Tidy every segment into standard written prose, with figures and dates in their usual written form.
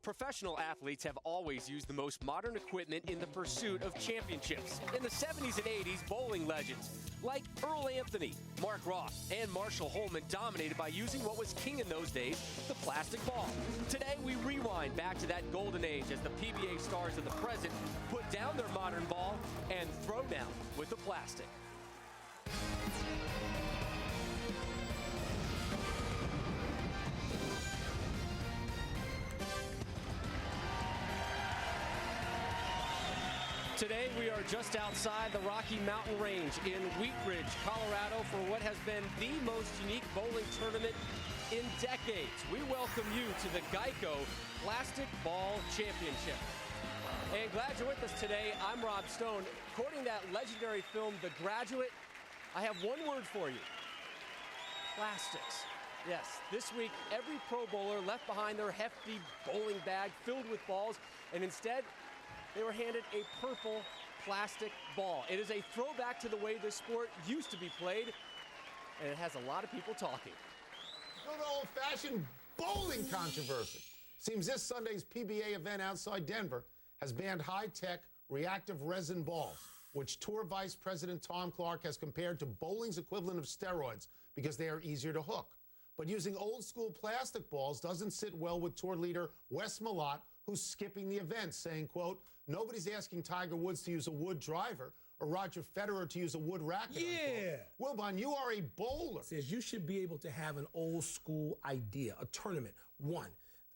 Professional athletes have always used the most modern equipment in the pursuit of championships. In the 70s and 80s, bowling legends like Earl Anthony, Mark Roth, and Marshall Holman dominated by using what was king in those days, the plastic ball. Today, we rewind back to that golden age as the PBA stars of the present put down their modern ball and throw down with the plastic. Today, we are just outside the Rocky Mountain Range in Wheat Ridge, Colorado, for what has been the most unique bowling tournament in decades. We welcome you to the Geico Plastic Ball Championship. And glad you're with us today. I'm Rob Stone. Quoting that legendary film, The Graduate, I have one word for you: plastics. Yes, this week, every pro bowler left behind their hefty bowling bag filled with balls, and instead, they were handed a purple plastic ball. It is a throwback to the way this sport used to be played, and it has a lot of people talking. You know, the old-fashioned bowling controversy. Seems this Sunday's PBA event outside Denver has banned high-tech reactive resin balls, which Tour Vice President Tom Clark has compared to bowling's equivalent of steroids because they are easier to hook. But using old-school plastic balls doesn't sit well with Tour leader Wes Malott, who's skipping the event, saying, quote, "Nobody's asking Tiger Woods to use a wood driver or Roger Federer to use a wood racket." Yeah. Wilbon, you are a bowler. Says you should be able to have an old school idea, a tournament. One,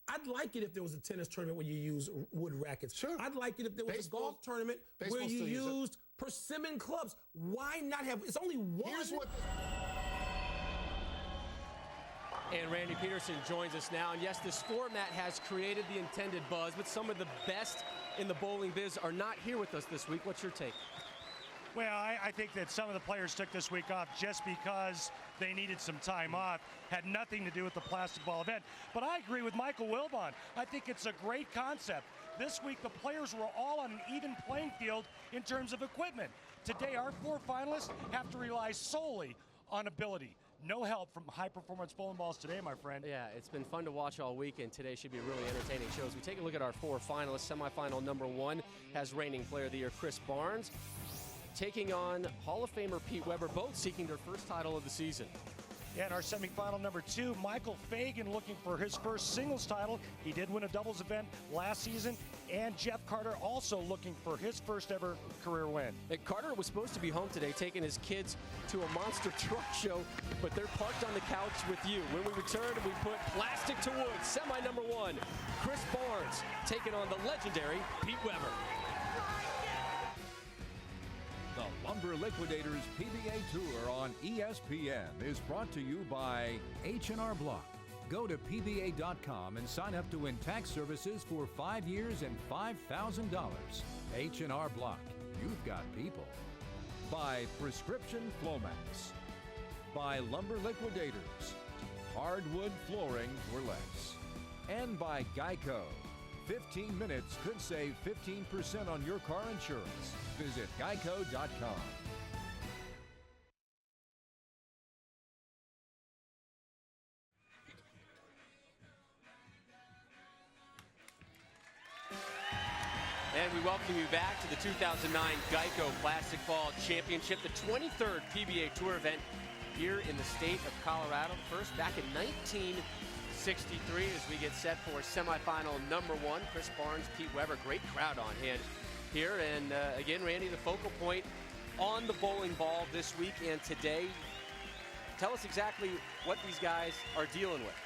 I'd like it if there was a tennis tournament where you use wood rackets. Sure. I'd like it if there was a golf tournament where you used persimmon clubs. Why not have, it's only one. Here's what... And Randy Peterson joins us now. And yes, this format has created the intended buzz, but some of the best in the bowling biz are not here with us this week. What's your take? Well, I think that some of the players took this week off just because they needed some time off. Had nothing to do with the plastic ball event. But I agree with Michael Wilbon. I think it's a great concept. This week, the players were all on an even playing field in terms of equipment. Today, our four finalists have to rely solely on ability. No help from high-performance bowling balls today, my friend. Yeah, it's been fun to watch all week, and today should be a really entertaining show. As we take a look at our four finalists, semifinal number one has reigning Player of the Year Chris Barnes taking on Hall of Famer Pete Weber, both seeking their first title of the season. Yeah, in our semifinal number two, Michael Fagan looking for his first singles title. He did win a doubles event last season. And Jeff Carter also looking for his first ever career win. Carter was supposed to be home today taking his kids to a monster truck show, but they're parked on the couch with you. When we return, we put plastic to wood. Semi number one, Chris Barnes taking on the legendary Pete Weber. The Lumber Liquidators PBA Tour on ESPN is brought to you by H&R Block. Go to PBA.com and sign up to win tax services for 5 years and $5,000. H&R Block. You've got people. By Prescription Flomax. By Lumber Liquidators. Hardwood flooring for less. And by Geico. 15 minutes could save 15% on your car insurance. Visit geico.com. And we welcome you back to the 2009 Geico Plastic Ball Championship, the 23rd PBA Tour event here in the state of Colorado. First back in 1963 as we get set for semifinal number one. Chris Barnes, Pete Weber, great crowd on hand here. And again, Randy, the focal point on the bowling ball this week and today. Tell us exactly what these guys are dealing with.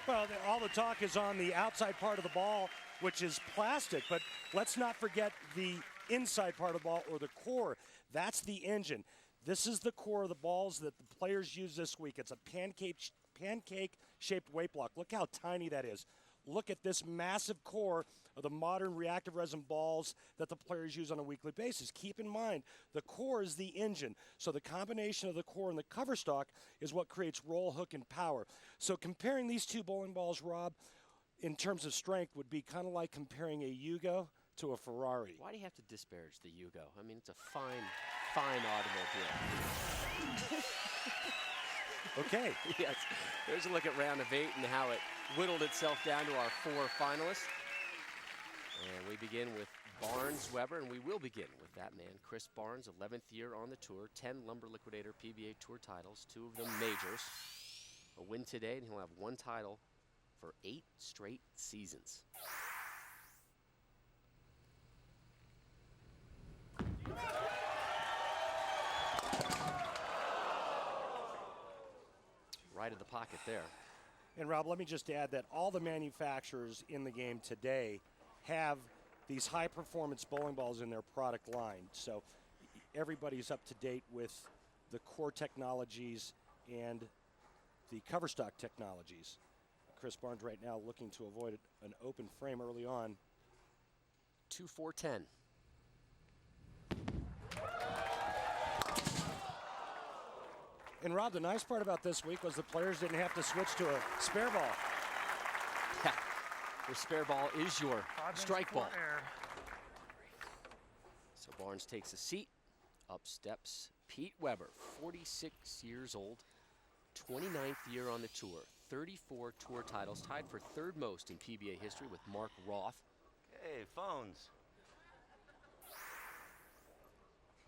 Well, all the talk is on the outside part of the ball, which is plastic, but let's not forget the inside part of the ball, or the core. That's the engine. This is the core of the balls that the players use this week. It's a pancake-shaped weight block. Look how tiny that is. Look at this massive core of the modern reactive resin balls that the players use on a weekly basis. Keep in mind, the core is the engine. So the combination of the core and the cover stock is what creates roll, hook, and power. So comparing these two bowling balls, Rob, in terms of strength, would be kind of like comparing a Yugo to a Ferrari. Why do you have to disparage the Yugo? I mean, it's a fine automobile. Okay. Yes. There's a look at round of 8 and how it whittled itself down to our four finalists. And we begin with Barnes-Weber, and we will begin with that man, Chris Barnes, 11th year on the tour, 10 Lumber Liquidator PBA Tour titles, 2 of them majors. A win today, and he'll have 1 title for 8 straight seasons. Right of the pocket there. And Rob, let me just add that all the manufacturers in the game today have these high-performance bowling balls in their product line. So everybody's up to date with the core technologies and the cover stock technologies. Chris Barnes right now looking to avoid an open frame early on. 2-4-10. And Rob, the nice part about this week was the players didn't have to switch to a spare ball. Yeah, the spare ball is your strike ball. So Barnes takes a seat. Up steps Pete Weber, 46 years old, 29th year on the tour, 34 tour titles, tied for 3rd most in PBA history with Mark Roth. Hey, phones.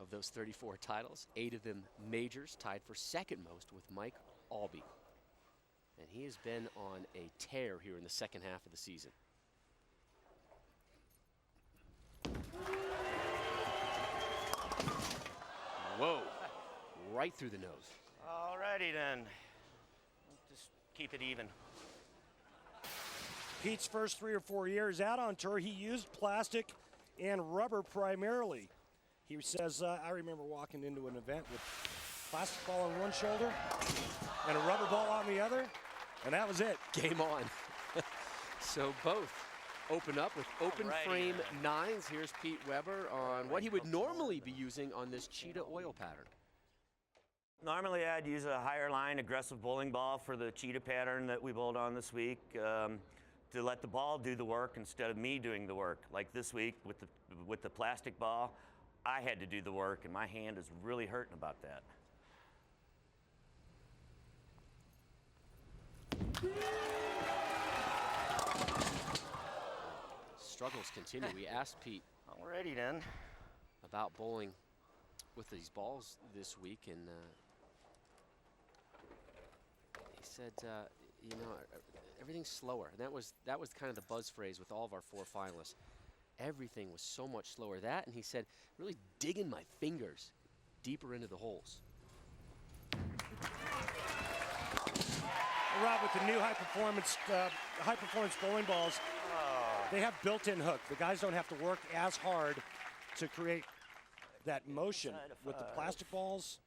Of those 34 titles, 8 of them majors, tied for 2nd most with Mike Albee. And he has been on a tear here in the 2nd half of the season. Whoa, right through the nose. All righty then. Just keep it even. Pete's first 3 or 4 years out on tour, he used plastic and rubber primarily. He says, I remember walking into an event with plastic ball on one shoulder and a rubber ball on the other, and that was it. Game on. So both open up with open frame 9s. Here's Pete Weber on what he would normally be using on this cheetah oil pattern. Normally I'd use a higher line aggressive bowling ball for the cheetah pattern that we bowled on this week, to let the ball do the work instead of me doing the work. Like this week with the plastic ball, I had to do the work, and my hand is really hurting about that. Struggles continue. We asked Pete Alrighty then. about bowling with these balls this week, and he said, you know, everything's slower. And that was kind of the buzz phrase with all of our 4 finalists. Everything was so much slower. That, and he said, really digging my fingers deeper into the holes. Rob, with the new high-performance bowling balls, they have built-in hook. The guys don't have to work as hard to create that motion. With the plastic balls,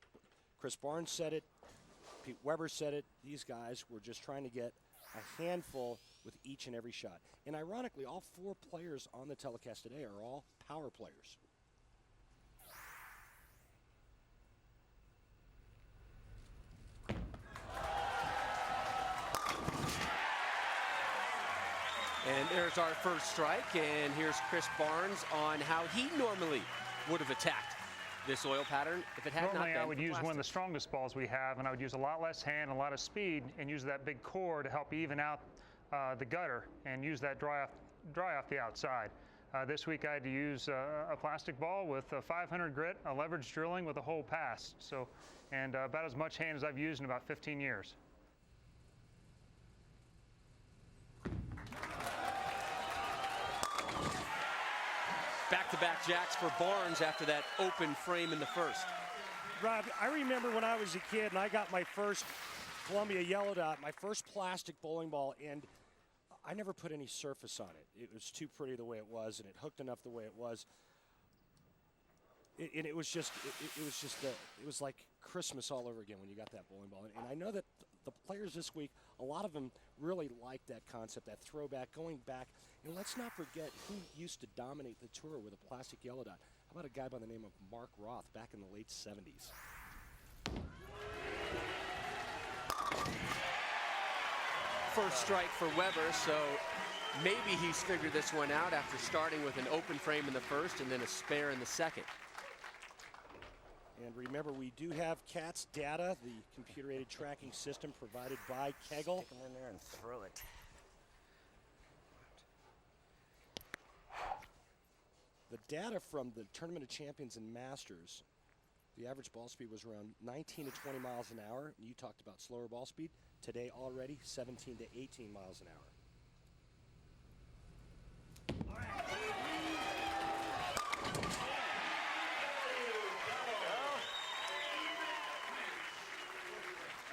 Chris Barnes said it, Pete Weber said it, these guys were just trying to get a handful with each and every shot. And ironically, all 4 players on the telecast today are all power players. And there's our first strike, and here's Chris Barnes on how he normally would have attacked this oil pattern if it had not been. Normally I would use plastic. one of the strongest balls we have, and I would use a lot less hand, a lot of speed, and use that big core to help even out the gutter and use that dry off the outside. This week I had to use a plastic ball with a 500 grit, a leverage drilling with a hole pass. So, and about as much hand as I've used in about 15 years. Back-to-back jacks for Barnes after that open frame in the first. Rob, I remember when I was a kid and I got my first Columbia Yellow Dot, my first plastic bowling ball, and I never put any surface on it. It was too pretty the way it was, and it hooked enough the way it was. And it was like Christmas all over again when you got that bowling ball. And I know that the players this week, a lot of them really like that concept, that throwback, going back. And let's not forget who used to dominate the tour with a plastic Yellow Dot. How about a guy by the name of Mark Roth back in the late 70s? First strike for Weber, so maybe he's figured this one out after starting with an open frame in the first and then a spare in the second. And remember, we do have CATS data, the computer-aided tracking system provided by Kegel. Stick them in there and throw it. data from the Tournament of Champions and Masters, the average ball speed was around 19 to 20 miles an hour. You talked about slower ball speed. Today already 17 to 18 miles an hour.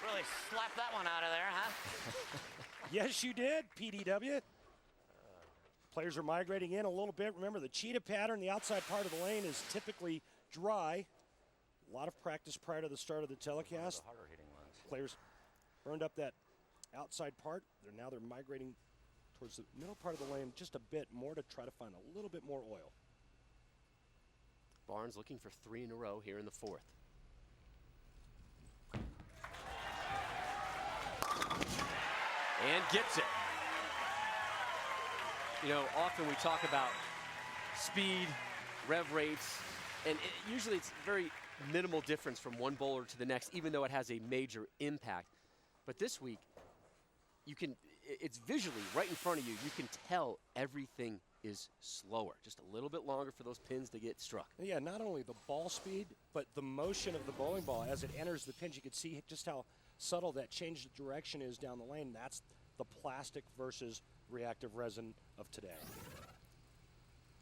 Really slapped that one out of there, huh? Yes, you did, PDW. Players are migrating in a little bit. Remember, the cheetah pattern, the outside part of the lane is typically dry. A lot of practice prior to the start of the telecast. The harder hitting ones. Players burned up that outside part. Now they're migrating towards the middle part of the lane just a bit more to try to find a little bit more oil. Barnes looking for 3 in a row here in the 4th. And gets it. You know, often we talk about speed, rev rates, and usually it's very minimal difference from one bowler to the next, even though it has a major impact. But this week, it's visually right in front of you. You can tell everything is slower, just a little bit longer for those pins to get struck. Yeah, not only the ball speed, but the motion of the bowling ball as it enters the pins. You can see just how subtle that change of direction is down the lane. That's the plastic versus reactive resin of today.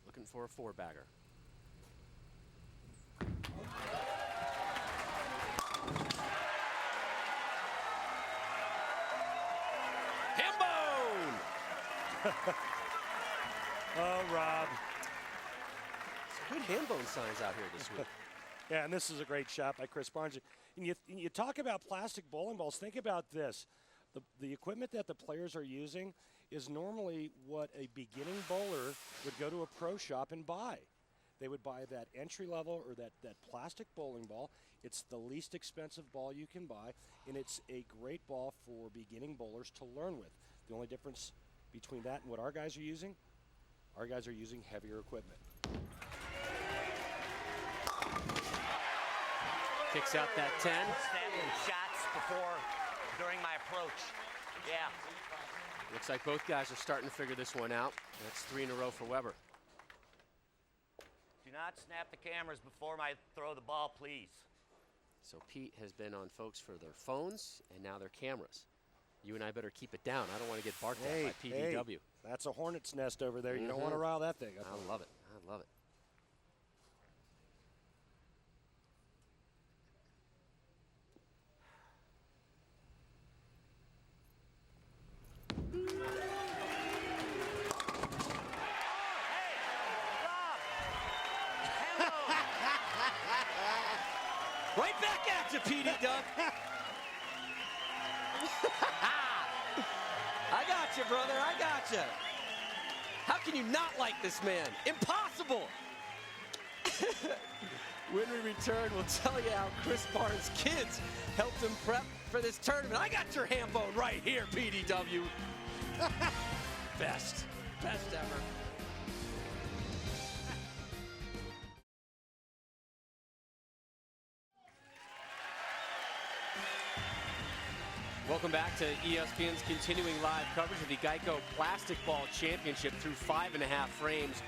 Looking for a 4-bagger. Hambone! Oh, Rob. Some good hambone signs out here this week. Yeah, and this is a great shot by Chris Barnes. And you talk about plastic bowling balls. Think about this. The equipment that the players are using is normally what a beginning bowler would go to a pro shop and buy. They would buy that entry level or that plastic bowling ball. It's the least expensive ball you can buy, and it's a great ball for beginning bowlers to learn with. The only difference between that and what our guys are using heavier equipment. Kicks out that 10. Snapping shots during my approach. Yeah. Looks like both guys are starting to figure this one out. That's 3 in a row for Weber. Do not snap the cameras before I throw the ball, please. So Pete has been on folks for their phones and now their cameras. You and I better keep it down. I don't want to get barked at by PBW. Hey, that's a hornet's nest over there. You don't want to rile that thing up. I love it. I love it. Right back at you, PD Dub. I got you, brother. I got you. How can you not like this man? Impossible. When we return, we'll tell you how Chris Barnes' kids helped him prep for this tournament. I got your ham bone right here, PDW. Best ever. Welcome back to ESPN's continuing live coverage of the Geico Plastic Ball Championship through 5.5 frames.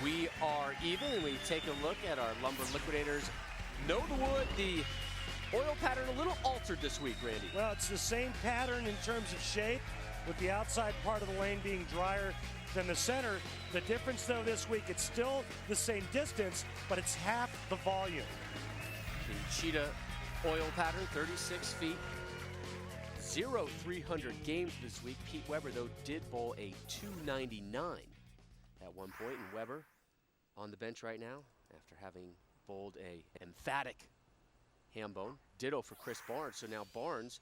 We are even, and we take a look at our Lumber Liquidators. Know the wood, the oil pattern a little altered this week, Randy. Well, it's the same pattern in terms of shape, with the outside part of the lane being drier than the center. The difference, though, this week, it's still the same distance, but it's half the volume. The cheetah oil pattern, 36 feet. 0-300 games this week. Pete Weber, though, did bowl a 299 at one point, and Weber on the bench right now after having bowled a emphatic ham bone. Ditto for Chris Barnes. So now Barnes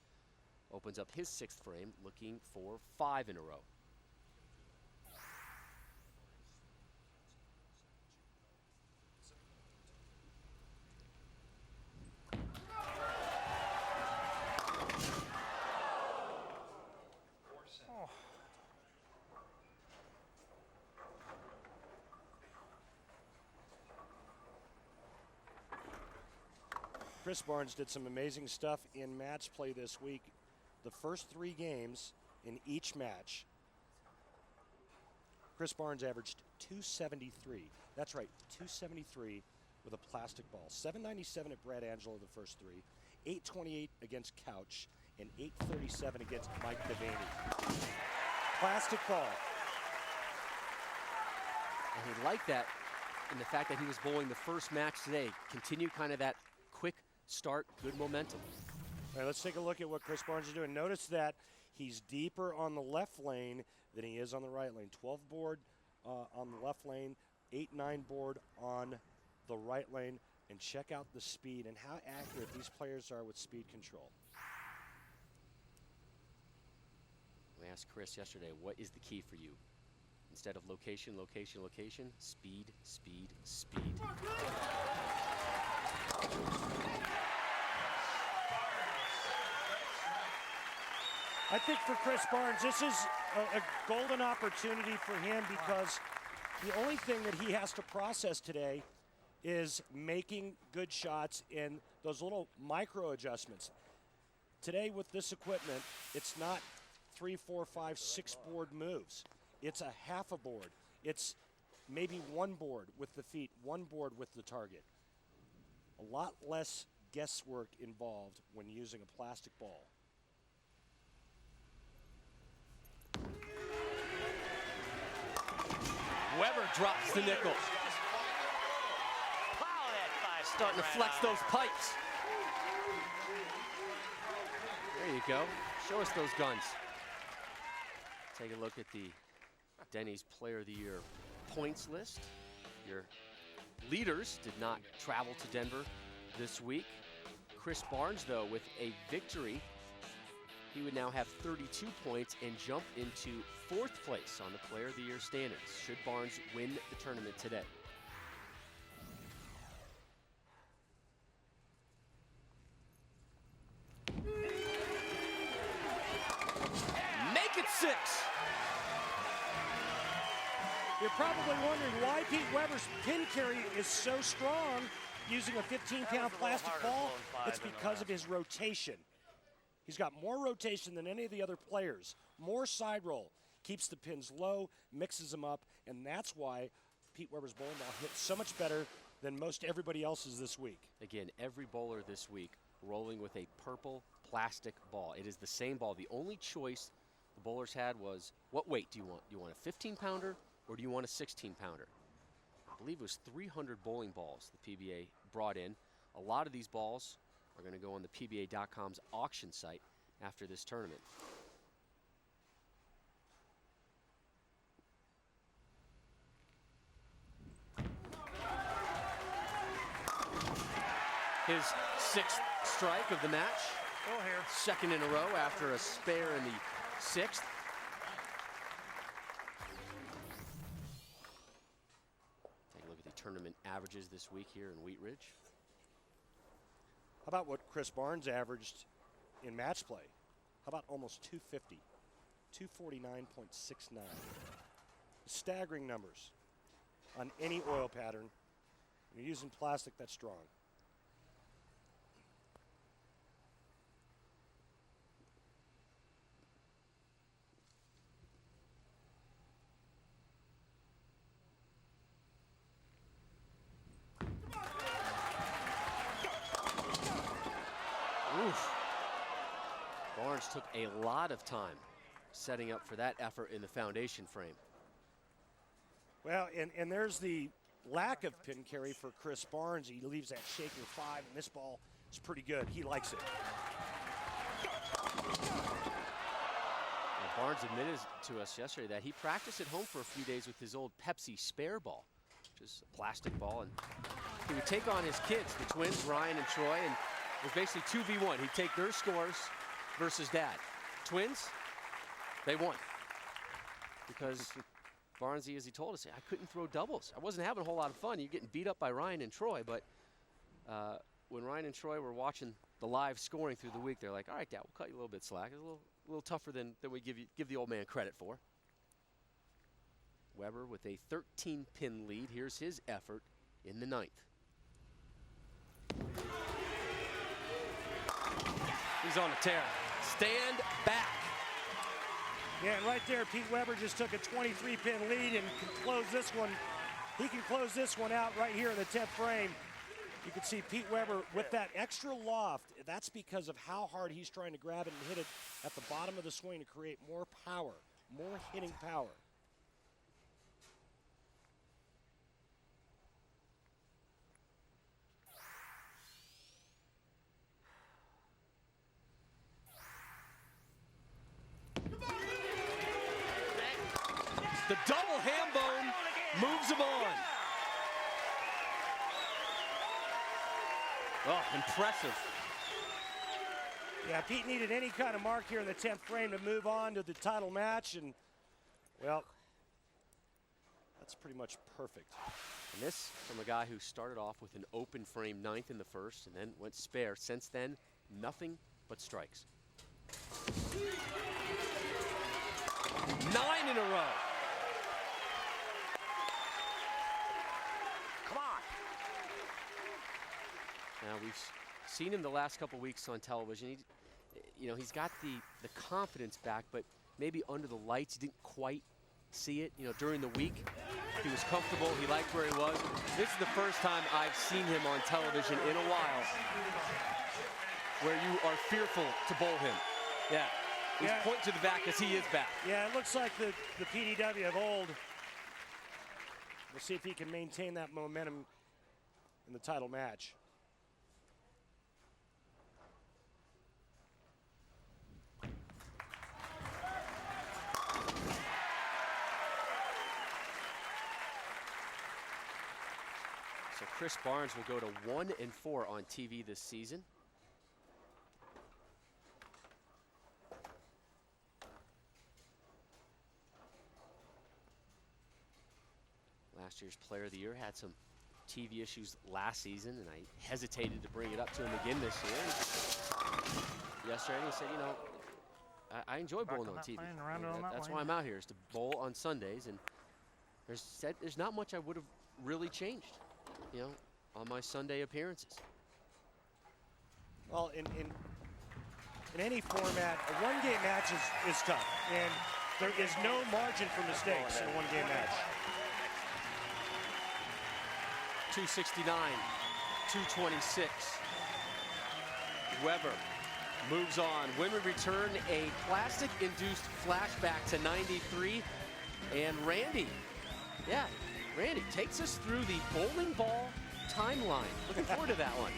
opens up his 6th frame, looking for 5 in a row. Chris Barnes did some amazing stuff in match play this week. The first 3 games in each match, Chris Barnes averaged 273. That's right, 273 with a plastic ball. 797 at Brad Angelo the first three, 828 against Couch, and 837 against Mike Devaney. Plastic ball. And he liked that in the fact that he was bowling the first match today. Continue kind of that quick start, good momentum. All right, let's take a look at what Chris Barnes is doing. Notice that he's deeper on the left lane than he is on the right lane. 12 board on the left lane, 8-9 board on the right lane. And check out the speed and how accurate these players are with speed control. We asked Chris yesterday, what is the key for you? Instead of location, location, location, speed, speed, speed. I think for Chris Barnes, this is a golden opportunity for him because the only thing that he has to process today is making good shots in those little micro adjustments. Today with this equipment, it's not 3, 4, 5, 6 board moves. It's a half a board. It's maybe one board with the feet, one board with the target. A lot less guesswork involved when using a plastic ball. Weber drops the nickel. Starting to flex those pipes. There you go. Show us those guns. Take a look at the Denny's Player of the Year points list. Your leaders did not travel to Denver this week. Chris Barnes, though, with a victory, he would now have 32 points and jump into 4th place on the Player of the Year standings, should Barnes win the tournament today. Make it 6! You're probably wondering why Pete Weber's pin carry is so strong using a 15-pound plastic ball. It's because of his rotation. He's got more rotation than any of the other players. More side roll. Keeps the pins low, mixes them up, and that's why Pete Weber's bowling ball hits so much better than most everybody else's this week. Again, every bowler this week rolling with a purple plastic ball. It is the same ball. The only choice the bowlers had was, what weight do you want? Do you want a 15-pounder or do you want a 16-pounder? I believe it was 300 bowling balls the PBA brought in. A lot of these balls are going to go on the PBA.com's auction site after this tournament. His 6th strike of the match. Oh, here. 2nd in a row after a spare in the 6th. Take a look at the tournament averages this week here in Wheat Ridge. How about what Chris Barnes averaged in match play? How about almost 250? 249.69. Staggering numbers on any oil pattern. You're using plastic that's strong. Oof. Barnes took a lot of time setting up for that effort in the foundation frame. Well, and there's the lack of pin carry for Chris Barnes. He leaves that shaker 5, and this ball is pretty good. He likes it. And Barnes admitted to us yesterday that he practiced at home for a few days with his old Pepsi spare ball, which is a plastic ball, and he would take on his kids, the twins, Ryan and Troy, and it was basically 2v1. He'd take their scores versus dad. Twins, they won. Because Barnesy, as he told us, I couldn't throw doubles. I wasn't having a whole lot of fun. You're getting beat up by Ryan and Troy, but when Ryan and Troy were watching the live scoring through the week, they're like, all right, Dad, we'll cut you a little bit slack. It's a little tougher than we give the old man credit for. Weber with a 13-pin lead. Here's his effort in the 9th. He's on a tear. Stand back. Yeah, and right there, Pete Weber just took a 23-pin lead and can close this one. He can close this one out right here in the 10th frame. You can see Pete Weber with that extra loft. That's because of how hard he's trying to grab it and hit it at the bottom of the swing to create more power, more hitting power. The double ham bone moves him on. Oh, impressive. Yeah, Pete needed any kind of mark here in the 10th frame to move on to the title match, and, well, that's pretty much perfect. And this from a guy who started off with an open frame 9th in the first and then went spare. Since then, nothing but strikes. 9 in a row. Now, we've seen him the last couple weeks on television. He's got the confidence back, but maybe under the lights, he didn't quite see it. During the week, he was comfortable. He liked where he was. This is the first time I've seen him on television in a while where you are fearful to bowl him. Yeah, he's pointing to the back as he is back. Yeah, it looks like the PDW of old. We'll see if he can maintain that momentum in the title match. So Chris Barnes will go to 1-4 on TV this season. Last year's Player of the Year had some TV issues last season, and I hesitated to bring it up to him again this year. And yesterday, he said, I enjoy bowling on TV. That's why I'm out here, is to bowl on Sundays. And there's not much I would have really changed, on my Sunday appearances. Well, in any format, a one-game match is tough, and there is no margin for mistakes in a one-game match. 269, 226. Weber moves on. When we return, a plastic-induced flashback to '93, and Randy takes us through the bowling ball timeline. Looking forward to that one.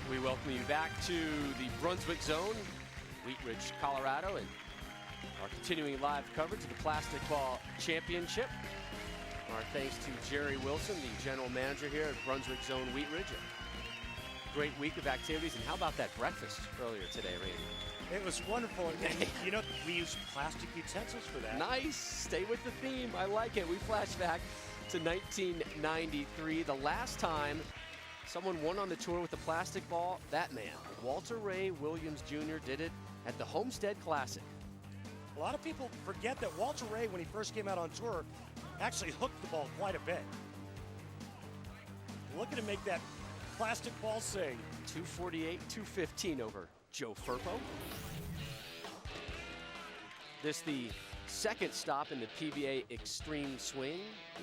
We welcome you back to the Brunswick zone, Wheat Ridge, Colorado, and our continuing live coverage of the Plastic Ball Championship. Our thanks to Jerry Wilson, the general manager here at Brunswick Zone Wheat Ridge. A great week of activities. And how about that breakfast earlier today, Randy? It was wonderful. And, we use plastic utensils for that. Nice. Stay with the theme. I like it. We flash back to 1993, the last time someone won on the tour with a plastic ball. That man, Walter Ray Williams Jr., did it at the Homestead Classic. A lot of people forget that Walter Ray, when he first came out on tour, actually hooked the ball quite a bit. Look at him make that plastic ball sing. 248, 215 over Joe Firpo. This the second stop in the PBA Extreme Swing.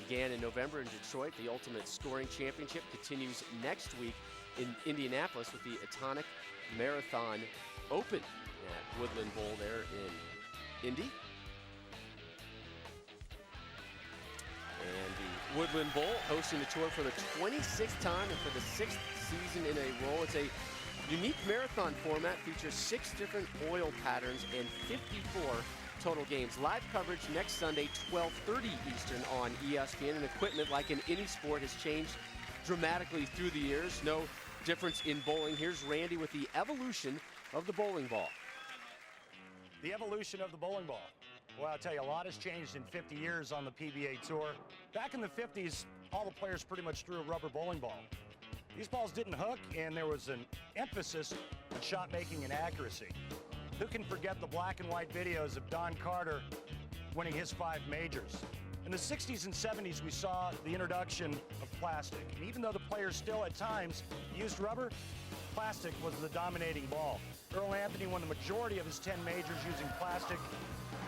Began in November in Detroit. The Ultimate Scoring Championship continues next week in Indianapolis with the Atonic Marathon Open at Woodland Bowl there in Indy. And the Woodland Bowl hosting the tour for the 26th time and for the 6th season in a row. It's a unique marathon format, features 6 different oil patterns and 54 total games. Live coverage next Sunday, 12:30 Eastern on ESPN. And equipment, like in any sport, has changed dramatically through the years. No difference in bowling. Here's Randy with the evolution of the bowling ball. The evolution of the bowling ball. Well, I'll tell you, a lot has changed in 50 years on the PBA Tour. Back in the 50s, all the players pretty much threw a rubber bowling ball. These balls didn't hook, and there was an emphasis on shot making and accuracy. Who can forget the black and white videos of Don Carter winning his 5 majors? In the 60s and 70s, we saw the introduction of plastic. And even though the players still at times used rubber, plastic was the dominating ball. Earl Anthony won the majority of his 10 majors using plastic.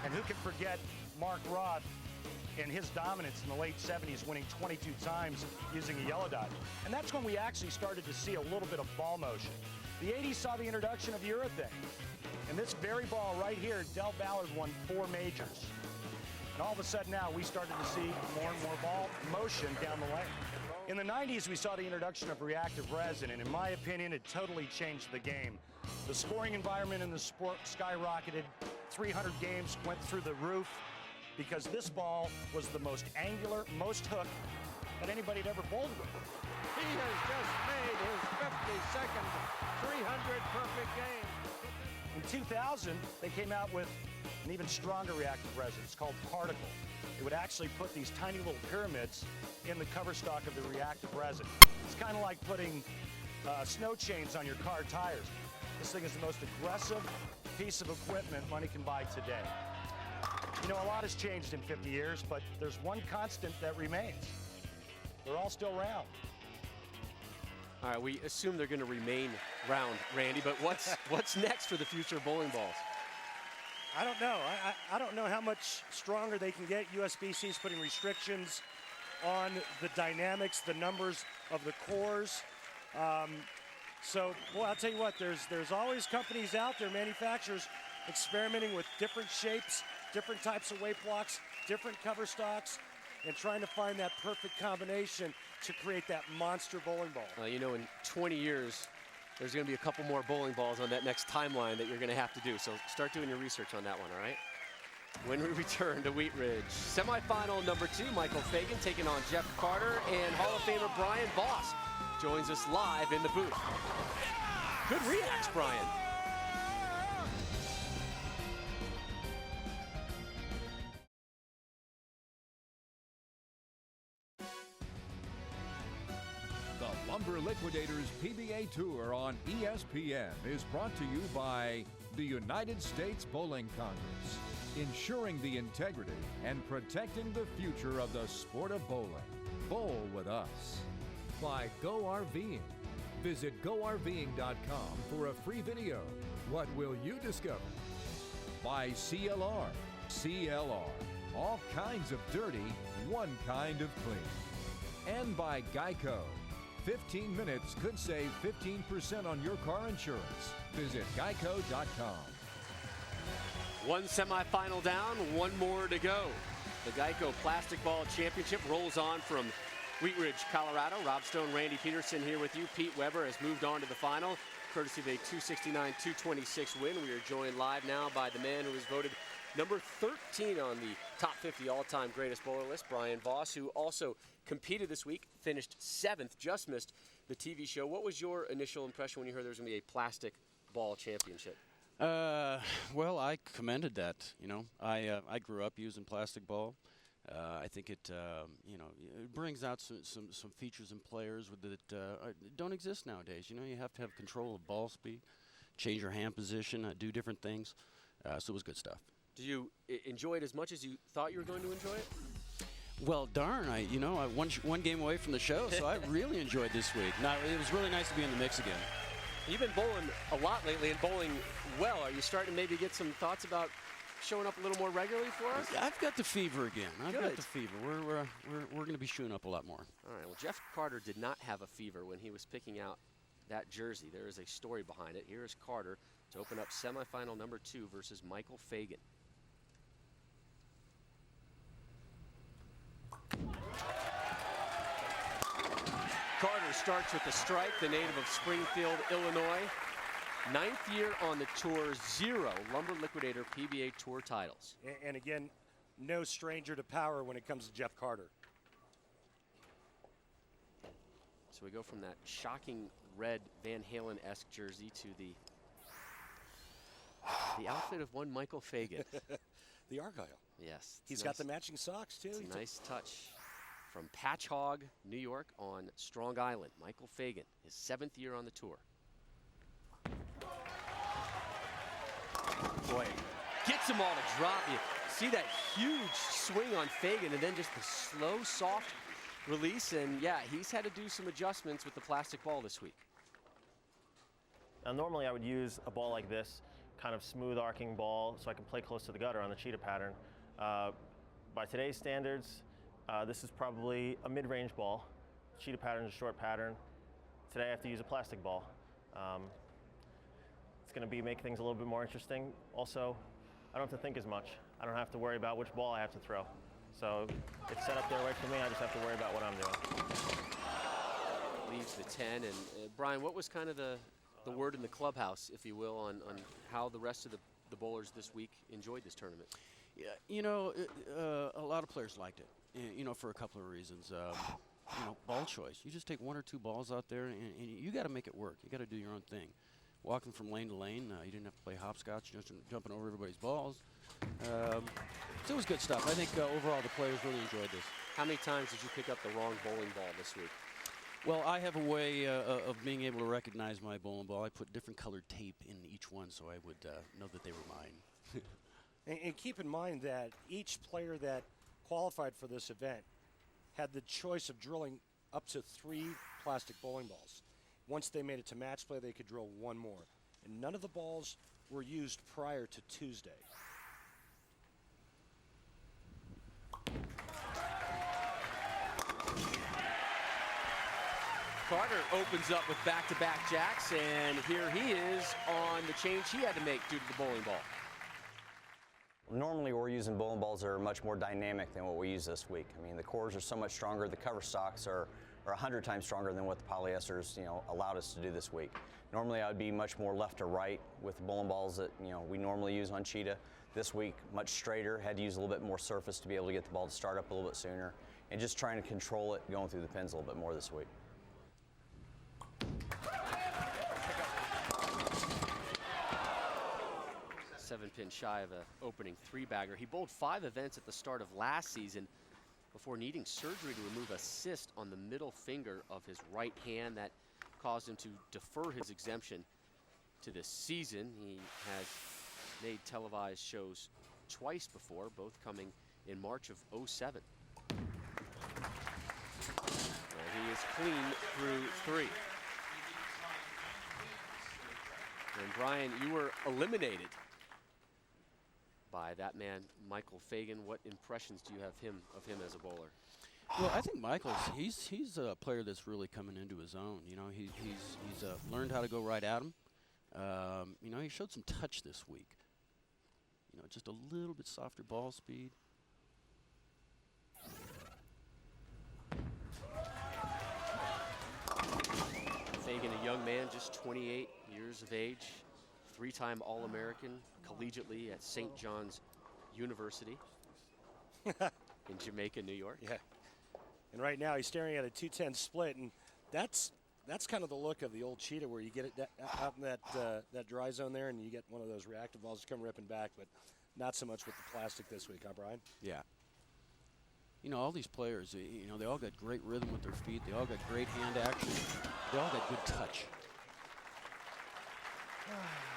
And who can forget Mark Roth in his dominance in the late 70s, winning 22 times using a yellow dot. And that's when we actually started to see a little bit of ball motion. The 80s saw the introduction of urethane. And this very ball right here, Del Ballard won 4 majors. And all of a sudden now we started to see more and more ball motion down the lane. In the 90s, we saw the introduction of reactive resin, and in my opinion, it totally changed the game. The scoring environment in the sport skyrocketed. 300 games went through the roof because this ball was the most angular, most hook that anybody had ever bowled with. He has just made his 52nd 300 perfect game. In 2000, they came out with an even stronger reactive resin. It's called Particle. It would actually put these tiny little pyramids in the cover stock of the reactive resin. It's kind of like putting snow chains on your car tires. This thing is the most aggressive piece of equipment money can buy today. You know, a lot has changed in 50 years, but there's one constant that remains. They're all still round. All right, we assume they're going to remain round, Randy, but what's next for the future of bowling balls? I don't know. I don't know how much stronger they can get. USBC's putting restrictions on the dynamics, the numbers of the cores. So, well, I'll tell you what, there's always companies out there, manufacturers, experimenting with different shapes, different types of weight blocks, different cover stocks, and trying to find that perfect combination to create that monster bowling ball. You know, in 20 years, there's going to be a couple more bowling balls on that next timeline that you're going to have to do. So start doing your research on that one, all right? When we return to Wheat Ridge, semifinal number 2, Michael Fagan taking on Jeff Carter, and Hall of Famer Brian Voss joins us live in the booth. Good reacts, Brian. The Lumber Liquidators PBA Tour on ESPN is brought to you by the United States Bowling Congress, ensuring the integrity and protecting the future of the sport of bowling. Bowl with us. By Go RVing. Visit GoRVing.com for a free video. What will you discover? By CLR. CLR. All kinds of dirty, one kind of clean. And by Geico. 15 minutes could save 15% on your car insurance. Visit geico.com. One semifinal down, one more to go. The Geico Plastic Ball Championship rolls on from Wheat Ridge, Colorado. Rob Stone, Randy Peterson here with you. Pete Weber has moved on to the final, courtesy of a 269-226 win. We are joined live now by the man who was voted number 13 on the top 50 all-time greatest bowler list, Brian Voss, who also competed this week, finished 7th, just missed the TV show. What was your initial impression when you heard there was going to be a plastic ball championship? Well, I commended that. You know, I grew up using plastic ball. I think it, you know, it brings out some features in players that don't exist nowadays. You know, you have to have control of ball speed, change your hand position, do different things. So it was good stuff. Did you enjoy it as much as you thought you were going to enjoy it? Well, darn, I one game away from the show, so I really enjoyed this week. Now, it was really nice to be in the mix again. You've been bowling a lot lately and bowling well. Are you starting to maybe get some thoughts about showing up a little more regularly for us? I've got the fever again. I've Good. got the fever. We're going to be shooting up a lot more. All right. Well, Jeff Carter did not have a fever when he was picking out that jersey. There is a story behind it. Here is Carter to open up semifinal number 2 versus Michael Fagan. Carter starts with the strike, the native of Springfield, Illinois. 9th year on the tour, 0 Lumber Liquidator PBA Tour titles. And again, no stranger to power when it comes to Jeff Carter. So we go from that shocking red Van Halen-esque jersey to the outfit of one Michael Fagan. The Argyle. Yes. He's nice. got the matching socks, too. It's a nice touch. From Patchogue, New York on Strong Island, Michael Fagan, his 7th year on the tour. Boy, gets them all to drop. You see that huge swing on Fagan and then just the slow, soft release, and yeah, he's had to do some adjustments with the plastic ball this week. Now, normally I would use a ball like this, kind of smooth arcing ball, so I can play close to the gutter on the cheetah pattern. By today's standards, this is probably a mid-range ball. Cheetah pattern is a short pattern. Today I have to use a plastic ball. It's going to make things a little bit more interesting. Also, I don't have to think as much. I don't have to worry about which ball I have to throw. So it's set up there right for me. I just have to worry about what I'm doing. Leaves the 10. And Brian, what was kind of the word in the clubhouse, if you will, on how the rest of the bowlers this week enjoyed this tournament? Yeah, you know, a lot of players liked it, you know, for a couple of reasons. You know, ball choice. You just take 1 or 2 balls out there, and you got to make it work. You got to do your own thing. Walking from lane to lane, you didn't have to play hopscotch, just jumping over everybody's balls. So it was good stuff. I think overall the players really enjoyed this. How many times did you pick up the wrong bowling ball this week? Well, I have a way of being able to recognize my bowling ball. I put different colored tape in each one so I would know that they were mine. And keep in mind that each player that qualified for this event had the choice of drilling up to 3 plastic bowling balls. Once they made it to match play, they could drill 1 more. And none of the balls were used prior to Tuesday. Carter opens up with back-to-back jacks, and here he is on the change he had to make due to the bowling ball. Normally we're using bowling balls that are much more dynamic than what we use this week. I mean, the cores are so much stronger, the cover stocks are 100 times stronger than what the polyesters, you know, allowed us to do this week. Normally I would be much more left to right with the bowling balls that, you know, we normally use on cheetah. This week, much straighter, had to use a little bit more surface to be able to get the ball to start up a little bit sooner, and just trying to control it going through the pins a little bit more this week. 7-pin shy of an opening 3-bagger. He bowled 5 events at the start of last season before needing surgery to remove a cyst on the middle finger of his right hand that caused him to defer his exemption to this season. He has made televised shows twice before, both coming in March of '07. He is clean through 3. And Brian, you were eliminated by that man, Michael Fagan. What impressions do you have of him as a bowler? Well, I think Michael's he's a player that's really coming into his own. You know, he's learned how to go right at him. You know, he showed some touch this week. You know, just a little bit softer ball speed. Fagan, a young man, just 28 years of age, 3-time All-American collegiately at St. John's University in Jamaica, New York. Yeah. And right now he's staring at a 210 split, and that's kind of the look of the old cheetah, where you get it out in that dry zone there, and you get one of those reactive balls come ripping back, but not so much with the plastic this week, huh, Brian? Yeah. You know, all these players, you know, they all got great rhythm with their feet. They all got great hand action. They all got good touch.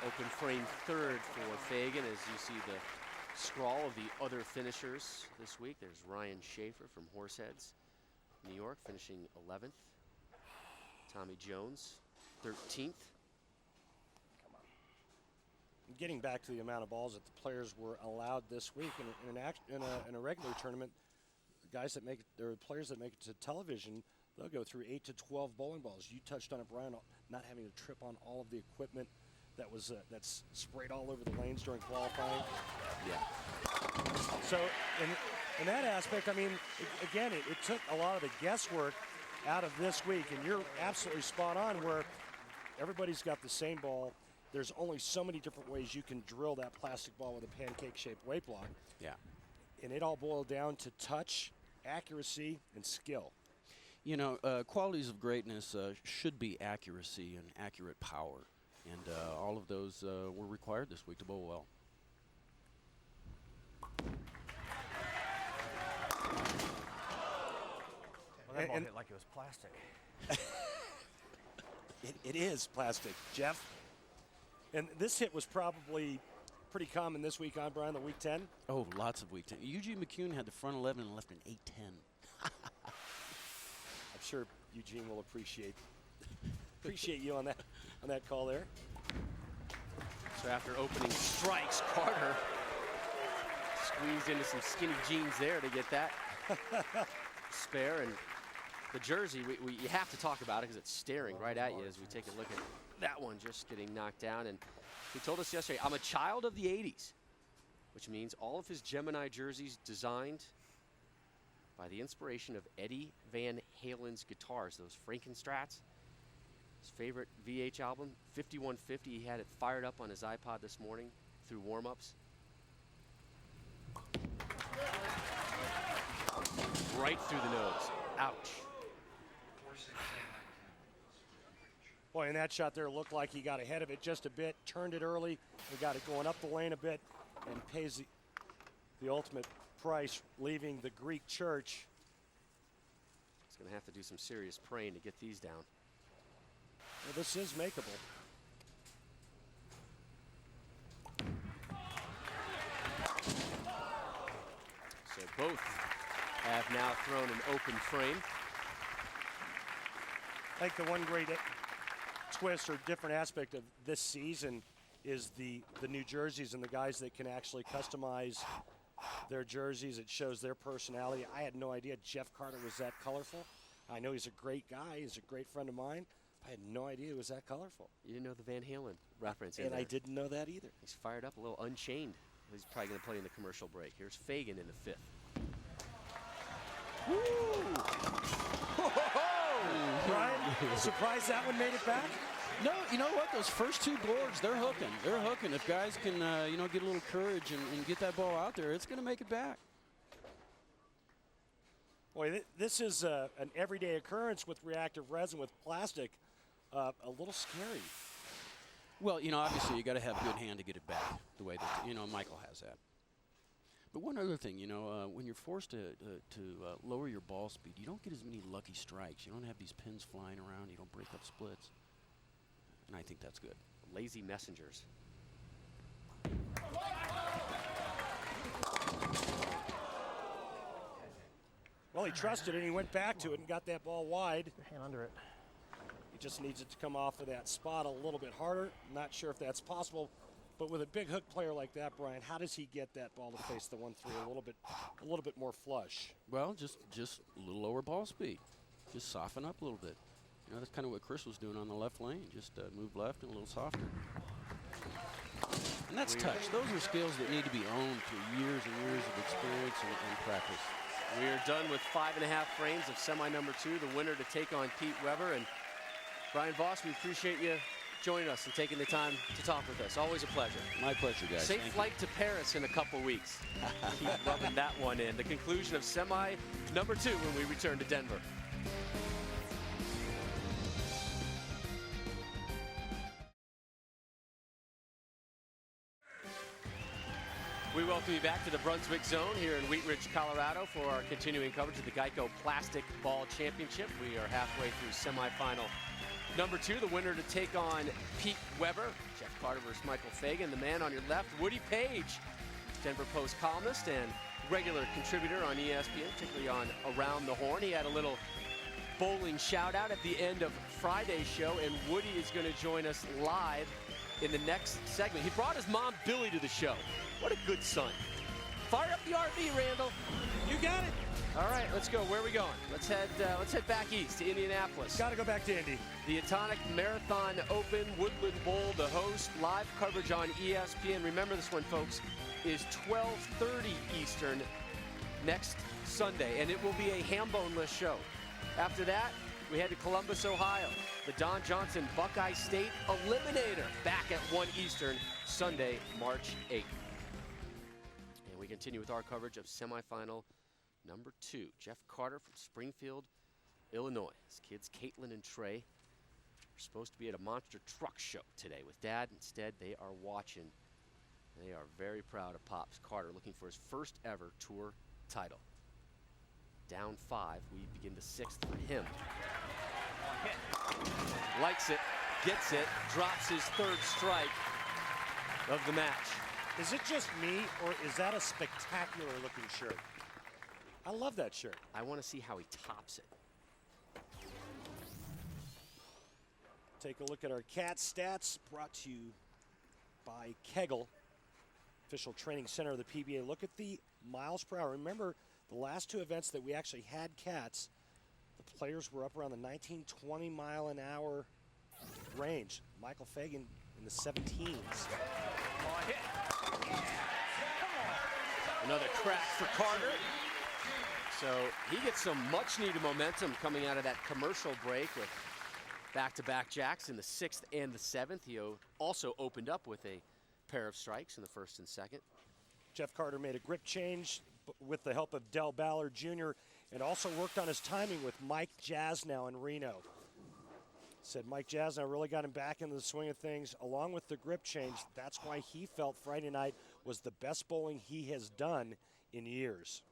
Open frame 3rd for Fagan as you see the scrawl of the other finishers this week. There's Ryan Schaefer from Horseheads, New York, finishing 11th. Tommy Jones, 13th. Getting back to the amount of balls that the players were allowed this week in a regular tournament, guys that make it, or players that make it to television, they'll go through 8 to 12 bowling balls. You touched on it, Brian, not having to trip on all of the equipment that was that's sprayed all over the lanes during qualifying. Yeah. So in that aspect, I mean, again, it took a lot of the guesswork out of this week, and you're absolutely spot on where everybody's got the same ball. There's only so many different ways you can drill that plastic ball with a pancake-shaped weight block. Yeah. And it all boiled down to touch, accuracy, and skill. You know, qualities of greatness should be accuracy and accurate power. And all of those were required this week to bowl well. Well, that ball hit like it was plastic. It is plastic, Jeff. And this hit was probably pretty common this week on, Brian, the week 10. Oh, lots of week 10. Eugene McCune had the front 11 and left an 8-10. sure Eugene will appreciate you on that call there. So after opening strikes, Carter squeezed into some skinny jeans there to get that spare. And the jersey, you have to talk about it because it's staring right at you as we take a look at that one just getting knocked down. And he told us yesterday, I'm a child of the 80s, which means all of his Gemini jerseys designed by the inspiration of Eddie Van Halen's guitars, those Frankenstrats. His favorite VH album, 5150. He had it fired up on his iPod this morning through warm-ups. Right through the nose. Ouch. Boy, and that shot there looked like he got ahead of it just a bit, turned it early, and got it going up the lane a bit, and pays the ultimate price, leaving the Greek church. He's going to have to do some serious praying to get these down. Well, this is makeable. So both have now thrown an open frame. I think the one great twist or different aspect of this season is the new jerseys and the guys that can actually customize their jerseys. It shows their personality. I had no idea Jeff Carter was that colorful. I know he's a great guy. He's a great friend of mine. I had no idea it was that colorful. You didn't know the Van Halen reference in And there. I didn't know that either. He's fired up, a little Unchained. He's probably going to play in the commercial break. Here's Fagan in the 5th. Woo! Brian, surprised that one made it back? No, you know what? Those first two boards, they're hooking. They're hooking. If guys can, get a little courage and get that ball out there, it's going to make it back. Boy, this is an everyday occurrence with reactive resin, with plastic. A little scary. Well, obviously you got to have good hand to get it back the way that, Michael has that. But one other thing, when you're forced to lower your ball speed, you don't get as many lucky strikes. You don't have these pins flying around. You don't break up splits. And I think that's good. Lazy messengers. Well, he trusted it, and he went back to it and got that ball wide. Hand under it. He just needs it to come off of that spot a little bit harder. I'm not sure if that's possible, but with a big hook player like that, Brian, how does he get that ball to face the 1-3 a little bit more flush? Well, just a little lower ball speed. Just soften up a little bit. That's kind of what Chris was doing on the left lane. Just move left and a little softer. And that's touch. Those are skills that need to be owned through years and years of experience and practice. We are done with 5.5 frames of semi number 2, the winner to take on Pete Weber. And Brian Voss, we appreciate you joining us and taking the time to talk with us. Always a pleasure. My pleasure, guys. Safe flight to Paris in a couple weeks. Keep rubbing that one in. The conclusion of semi number 2 when we return to Denver. We welcome you back to the Brunswick Zone here in Wheat Ridge, Colorado for our continuing coverage of the Geico Plastic Ball Championship. We are halfway through semifinal number 2, the winner to take on Pete Weber. Jeff Carter versus Michael Fagan. The man on your left, Woody Paige, Denver Post columnist and regular contributor on ESPN, particularly on Around the Horn. He had a little bowling shout out at the end of Friday's show, and Woody is going to join us live in the next segment. He brought his mom Billy to the show. What a good son. Fire up the RV, Randall. You got it. All right, let's go. Where are we going? Let's head back east to Indianapolis. Got to go back to Indy. The Atonic Marathon Open, Woodland Bowl, the host. Live coverage on ESPN. Remember this one, folks, is 12:30 Eastern next Sunday, and it will be a ham-boneless show. After that, we head to Columbus, Ohio. The Don Johnson Buckeye State Eliminator back at 1 Eastern, Sunday, March 8th. And we continue with our coverage of semifinal number 2. Jeff Carter from Springfield, Illinois. His kids, Caitlin and Trey, are supposed to be at a monster truck show today with Dad. Instead, they are watching. They are very proud of Pops. Carter looking for his first ever tour title. Down 5, we begin the 6th for him. Likes it, gets it, drops his 3rd strike of the match. Is it just me, or is that a spectacular looking shirt? I love that shirt. I want to see how he tops it. Take a look at our cat stats, brought to you by Kegel, official training center of the PBA. Look at the miles per hour. Remember, the last two events that we actually had cats, the players were up around the 19, 20 mile an hour range. Michael Fagan in the 17s. Another crack for Carter. So he gets some much needed momentum coming out of that commercial break with back-to-back jacks in the 6th and the 7th. He also opened up with a pair of strikes in the 1st and 2nd. Jeff Carter made a grip change with the help of Del Ballard Jr. and also worked on his timing with Mike Jasnow in Reno. Said Mike Jasnow really got him back into the swing of things along with the grip change. That's why he felt Friday night was the best bowling he has done in years.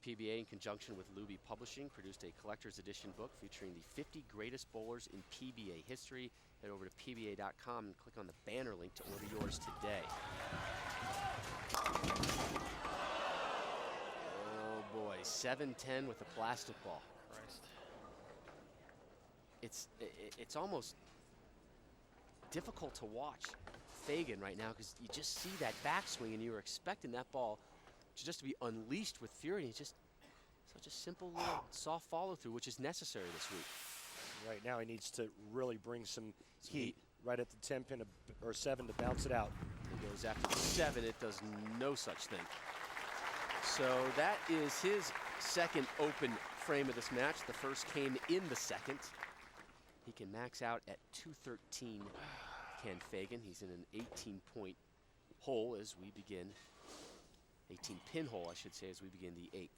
PBA, in conjunction with Luby Publishing, produced a collector's edition book featuring the 50 greatest bowlers in PBA history. Head over to PBA.com and click on the banner link to order yours today. Oh boy, 7-10 with a plastic ball. Christ. It's almost difficult to watch Fagan right now because you just see that backswing and you were expecting that ball just to be unleashed with fury. It's just such a simple little soft follow through, which is necessary this week. Right now he needs to really bring some heat right at the 10 pin or 7 to bounce it out. He goes after the 7, it does no such thing. So that is his second open frame of this match. The first came in the 2nd. He can max out at 213, can Fagan. He's in an 18-point hole as we begin, 18-pin hole, I should say, as we begin the 8th.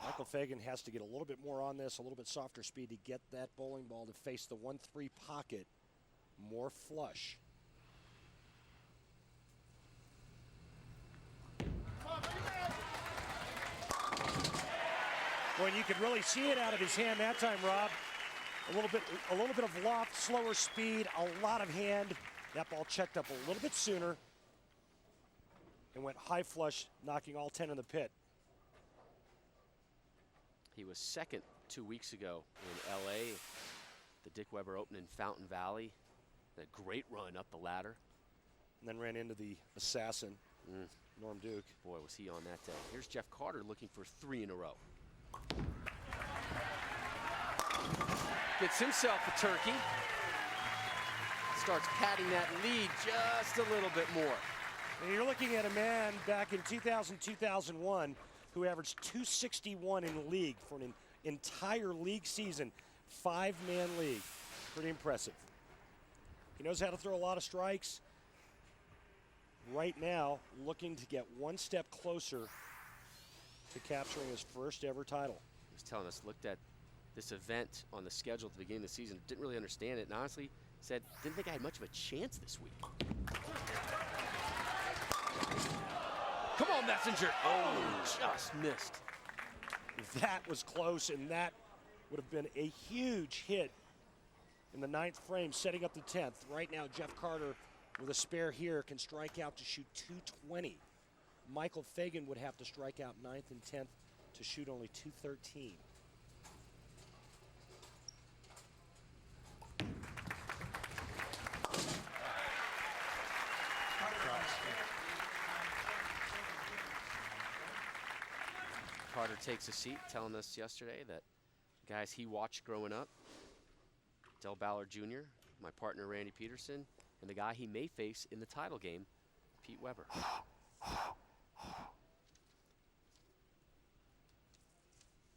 Michael Fagan has to get a little bit more on this, a little bit softer speed to get that bowling ball to face the 1-3 pocket more flush. Boy, and you could really see it out of his hand that time, Rob. A little bit of loft, slower speed, a lot of hand. That ball checked up a little bit sooner and went high flush, knocking all 10 in the pit. He was 2nd 2 weeks ago in LA, the Dick Weber Open in Fountain Valley. That great run up the ladder. And then ran into the assassin, Norm Duke. Boy, was he on that day. Here's Jeff Carter looking for 3 in a row. Gets himself a turkey. Starts padding that lead just a little bit more. And you're looking at a man back in 2000-2001 who averaged 261 in the league for an entire league season, 5-man league. Pretty impressive. He knows how to throw a lot of strikes. Right now, looking to get one step closer to capturing his first ever title. He was telling us, looked at this event on the schedule at the beginning of the season, didn't really understand it, and honestly said, didn't think I had much of a chance this week. Come on, Messenger. Oh, just missed. That was close, and that would have been a huge hit in the 9th frame, setting up the 10th. Right now, Jeff Carter, with a spare here, can strike out to shoot 220. Michael Fagan would have to strike out 9th and 10th to shoot only 213. Carter takes a seat, telling us yesterday that guys he watched growing up, Del Ballard Jr., my partner Randy Peterson, and the guy he may face in the title game, Pete Weber.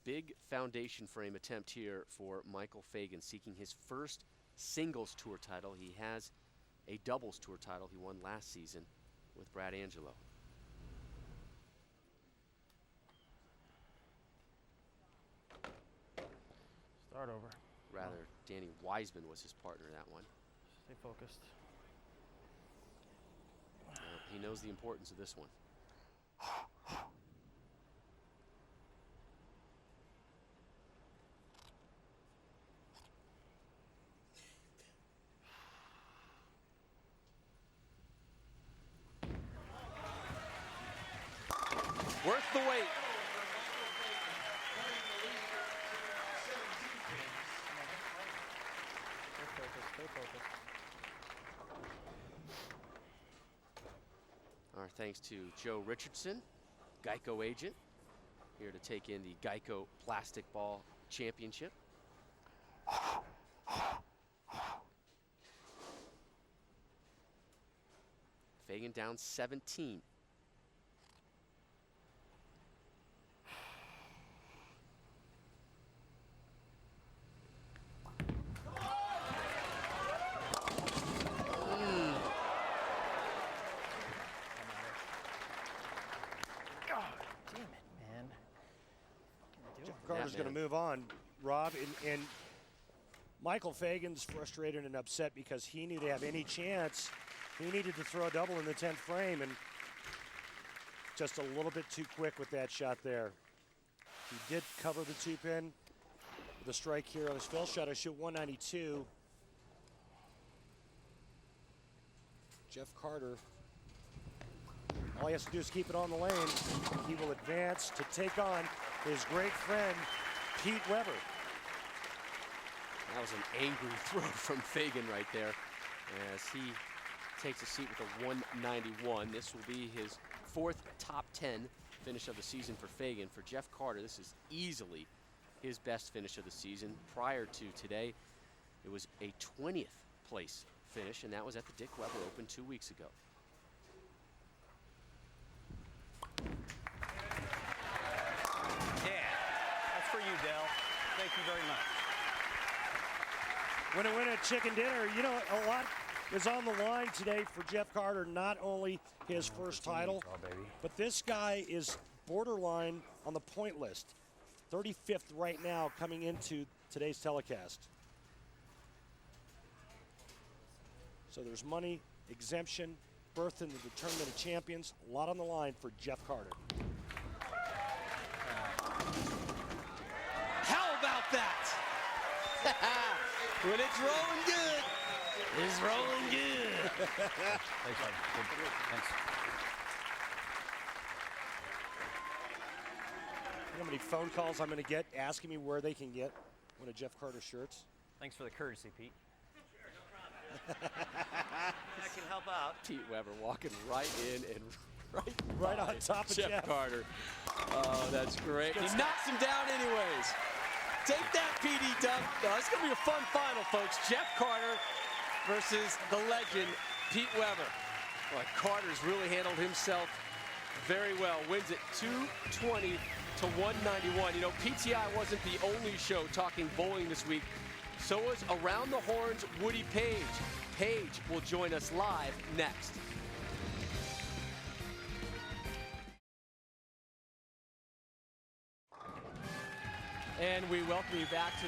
Big foundation frame attempt here for Michael Fagan, seeking his first singles tour title. He has a doubles tour title he won last season with Brad Angelo. Start over. Rather, Danny Wiseman was his partner in that one. Stay focused. He knows the importance of this one. Worth the wait. thanks to Joe Richardson, Geico agent, here to take in the Geico Plastic Ball Championship. Fagan down 17. Carter's going to move on, Rob, and Michael Fagan's frustrated and upset because he knew to have any chance, he needed to throw a double in the 10th frame, and just a little bit too quick with that shot there. He did cover the 2-pin with a strike here on his fill shot. I shoot 192. Jeff Carter, all he has to do is keep it on the lane. He will advance to take on his great friend, Pete Weber. That was an angry throw from Fagan right there as he takes a seat with a 191. This will be his 4th top 10 finish of the season for Fagan. For Jeff Carter, this is easily his best finish of the season. Prior to today, it was a 20th place finish, and that was at the Dick Weber Open 2 weeks ago. For you, Dell. Thank you very much. Winner, chicken dinner. You know, a lot is on the line today for Jeff Carter. Not only his first title, but this guy is borderline on the point list. 35th right now coming into today's telecast. So there's money, exemption, berth into the Tournament of Champions. A lot on the line for Jeff Carter. That when it's rolling good, it's rolling good. Thanks, buddy. Thanks. You know how many phone calls I'm going to get asking me where they can get one of Jeff Carter's shirts? Thanks for the courtesy, Pete. I can help out. Pete Weber walking right in and right on top of Jeff Carter. Oh, that's great. He knocks him down anyways. Take that, PD Dub. It's going to be a fun final, folks. Jeff Carter versus the legend, Pete Weber. Well, Carter's really handled himself very well. Wins it 220 to 191. You know, PTI wasn't the only show talking bowling this week. So was Around the Horn's Woody Paige. Paige will join us live next. And we welcome you back to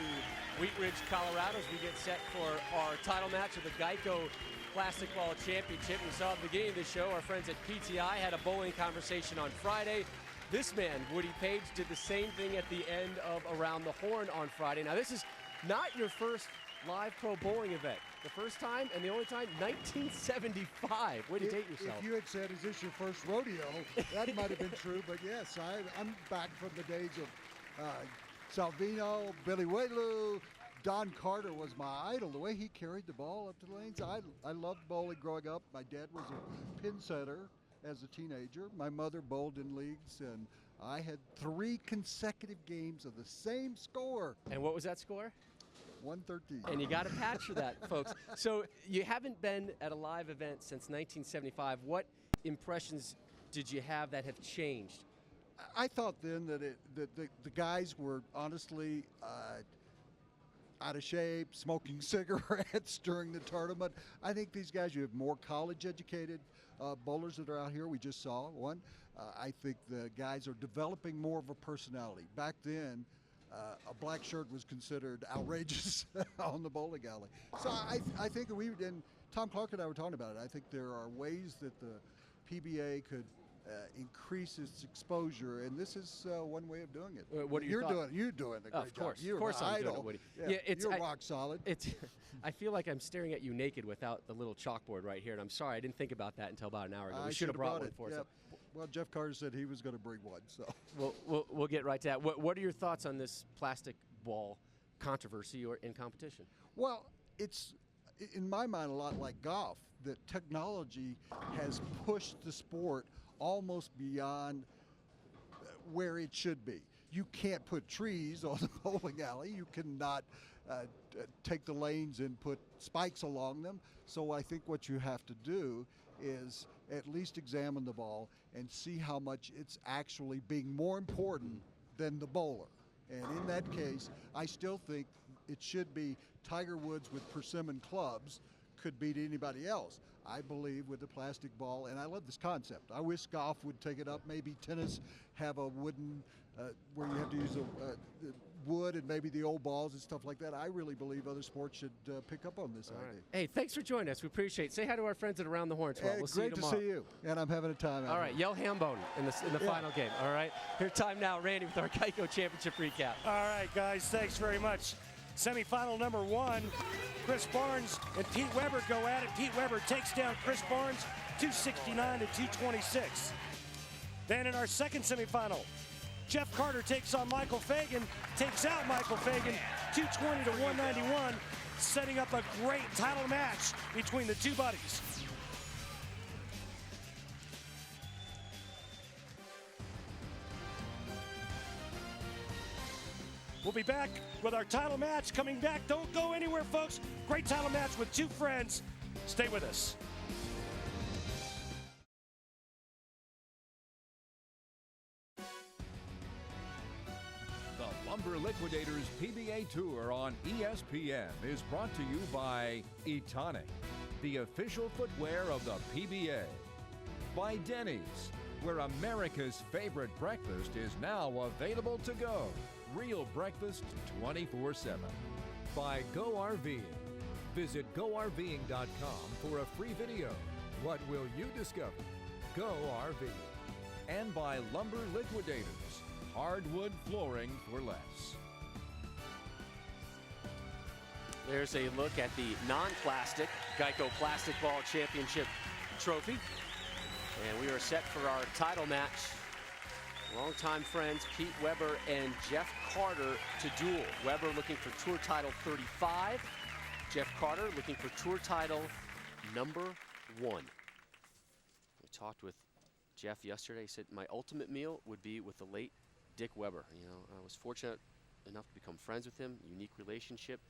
Wheat Ridge, Colorado as we get set for our title match of the Geico Plastic Ball Championship. We saw at the beginning of the show, our friends at PTI had a bowling conversation on Friday. This man, Woody Paige, did the same thing at the end of Around the Horn on Friday. Now, this is not your first live pro bowling event. The first time and the only time, 1975. Way to date yourself. If you had said, is this your first rodeo, that might have been true. But yes, I'm back from the days of Salvino, Billy Whaleu. Don Carter was my idol. The way he carried the ball up to the lanes, I loved bowling growing up. My dad was a pin setter as a teenager. My mother bowled in leagues, and I had 3 consecutive games of the same score. And what was that score? 113. And you got to patch for that, folks. So you haven't been at a live event since 1975. What impressions did you have that have changed? I thought then that the guys were honestly out of shape, smoking cigarettes during the tournament. I think these guys, you have more college-educated bowlers that are out here. We just saw one. I think the guys are developing more of a personality. Back then, a black shirt was considered outrageous on the bowling alley. So I think and Tom Clark and I were talking about it. I think there are ways that the PBA could increase its exposure, and this is one way of doing it. What are your thoughts? You're doing a great job. Of course I'm doing it, Woody. Yeah, you're rock solid. I feel like I'm staring at you naked without the little chalkboard right here, and I'm sorry I didn't think about that until about an hour ago. We should have brought one for us. Well, Jeff Carter said he was going to bring one, so. We'll get right to that. What are your thoughts on this plastic ball controversy or in competition? Well, it's, in my mind, a lot like golf. that technology has pushed the sport almost beyond where it should be. You can't put trees on the bowling alley. You cannot take the lanes and put spikes along them. So I think what you have to do is at least examine the ball and see how much it's actually being more important than the bowler. And in that case, I still think it should be Tiger Woods with persimmon clubs could beat anybody else. I believe with the plastic ball, and I love this concept. I wish golf would take it up. Maybe tennis have a wooden, where you have to use wood and maybe the old balls and stuff like that. I really believe other sports should pick up on this idea. Hey, thanks for joining us. We appreciate it. Say hi to our friends at Around the Horn. We'll see you great tomorrow. to see you, and I'm having a time out All right, yell Hambone in the final game. All right, here time now, Randy, with our Geico Championship recap. All right, guys, thanks very much. Semifinal number 1, Chris Barnes and Pete Weber go at it. Pete Weber takes down Chris Barnes 269 to 226. Then in our second semifinal, Jeff Carter takes on Michael Fagan, takes out Michael Fagan 220 to 191, setting up a great title match between the two buddies. We'll be back with our title match coming back. Don't go anywhere, folks. Great title match with two friends. Stay with us. The Lumber Liquidators PBA Tour on ESPN is brought to you by Etonic, the official footwear of the PBA. By Denny's, where America's favorite breakfast is now available to go. Real breakfast 24/7. By Go RVing. Visit GoRVing.com for a free video. What will you discover? Go RVing. And by Lumber Liquidators. Hardwood flooring for less. There's a look at the non-plastic Geico Plastic Ball Championship trophy. And we are set for our title match. Longtime friends Pete Weber and Jeff Carter to duel. Weber looking for tour title 35. Jeff Carter looking for tour title number 1. We talked with Jeff yesterday. He said my ultimate meal would be with the late Dick Weber. You know, I was fortunate enough to become friends with him. Unique relationship.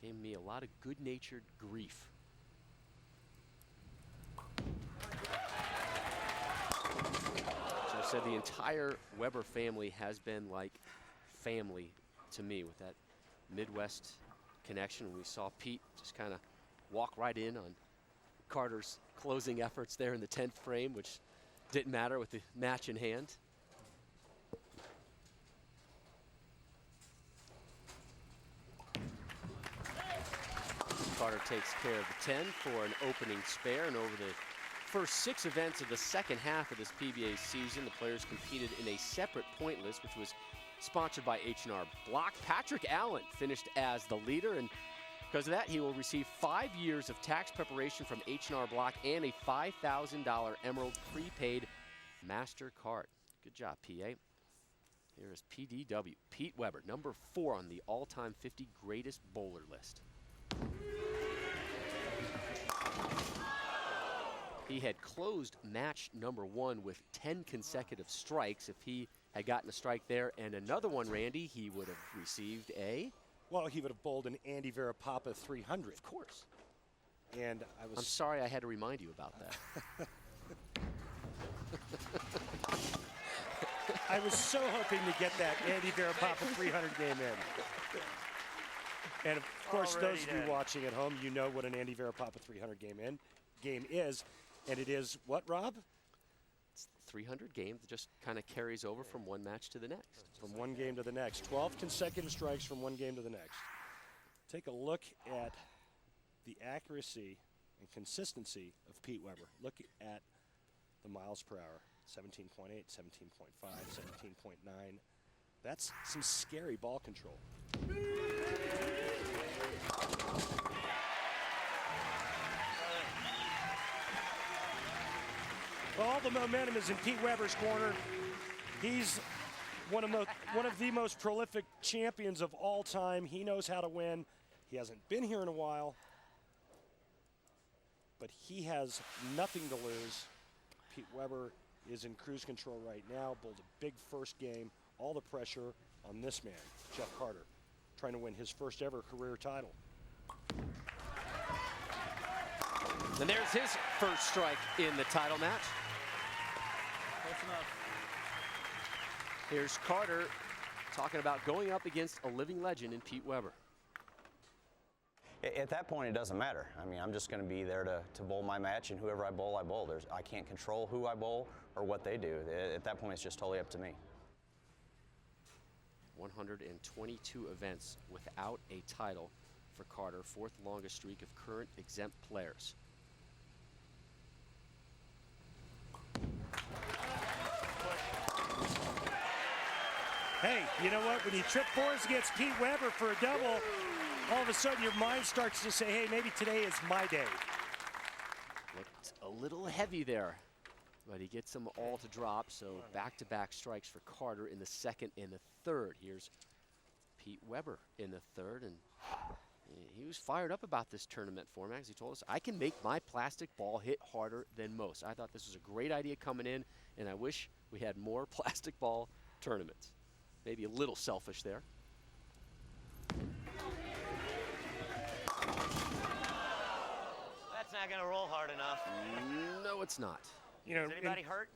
Gave me a lot of good-natured grief. Said the entire Weber family has been like family to me with that Midwest connection. We saw Pete just kind of walk right in on Carter's closing efforts there in the 10th frame, which didn't matter with the match in hand. Carter takes care of the 10 for an opening spare, and over the first 6 events of the second half of this PBA season, the players competed in a separate point list, which was sponsored by H&R Block. Patrick Allen finished as the leader, and because of that, he will receive 5 years of tax preparation from H&R Block and a $5,000 Emerald prepaid MasterCard. Good job, PA. Here is PDW, Pete Weber, number 4 on the all-time 50 greatest bowler list. He had closed match number 1 with 10 consecutive strikes. If he had gotten a strike there and another one, Randy, he would have received a... Well, he would have bowled an Andy Verapapa 300. Of course. And I'm sorry I had to remind you about that. I was so hoping to get that Andy Verapapa 300 game in. And of course, those of you watching at home, you know what an Andy Verapapa 300 game is. And it is what, Rob? It's 300 game that just kind of carries over from one match to the next. From one game to the next. 12 consecutive strikes from one game to the next. Take a look at the accuracy and consistency of Pete Weber. Look at the miles per hour. 17.8, 17.5, 17.9. That's some scary ball control. Well, all the momentum is in Pete Weber's corner. He's one of the most prolific champions of all time. He knows how to win. He hasn't been here in a while, but but he has nothing to lose. Pete Weber is in cruise control right now, bowled a big first game, all the pressure on this man, Jeff Carter, trying to win his first ever career title. And there's his first strike in the title match. Close enough. Here's Carter talking about going up against a living legend in Pete Weber. At that point, it doesn't matter. I mean, I'm just going to be there to bowl my match, and whoever I bowl, I bowl. I can't control who I bowl or what they do. At that point, it's just totally up to me. 122 events without a title for Carter, fourth longest streak of current exempt players. Hey, you know what? When you trip fours against Pete Weber for a double, all of a sudden your mind starts to say, hey, maybe today is my day. Looked a little heavy there, but he gets them all to drop, so back-to-back strikes for Carter in the second and the third. Here's Pete Weber in the third, and he was fired up about this tournament format because he told us, I can make my plastic ball hit harder than most. I thought this was a great idea coming in, and I wish we had more plastic ball tournaments. Maybe a little selfish there. That's not going to roll hard enough. No, it's not. You know, is anybody hurt?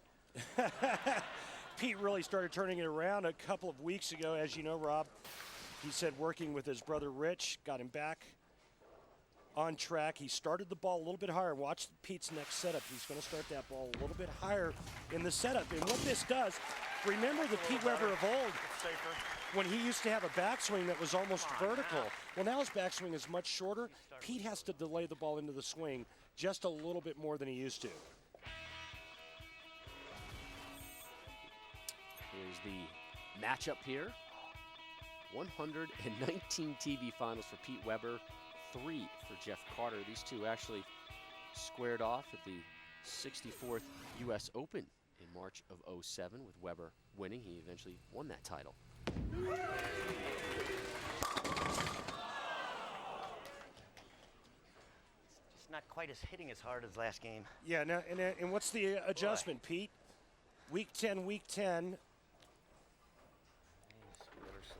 Pete really started turning it around a couple of weeks ago, as you know, Rob. He said working with his brother Rich got him back on track. He started the ball a little bit higher. Watch Pete's next setup. He's going to start that ball a little bit higher in the setup. And what this does, remember the Pete Weber of old, when he used to have a backswing that was almost vertical. Well, now his backswing is much shorter. Pete has to delay the ball into the swing just a little bit more than he used to. Here's the matchup here. 119 TV finals for Pete Weber, 3 for Jeff Carter. These two actually squared off at the 64th U.S. Open in March of '07 with Weber winning. He eventually won that title. It's not quite as hitting as hard as last game. Yeah, now, and what's the adjustment, Pete? Week 10.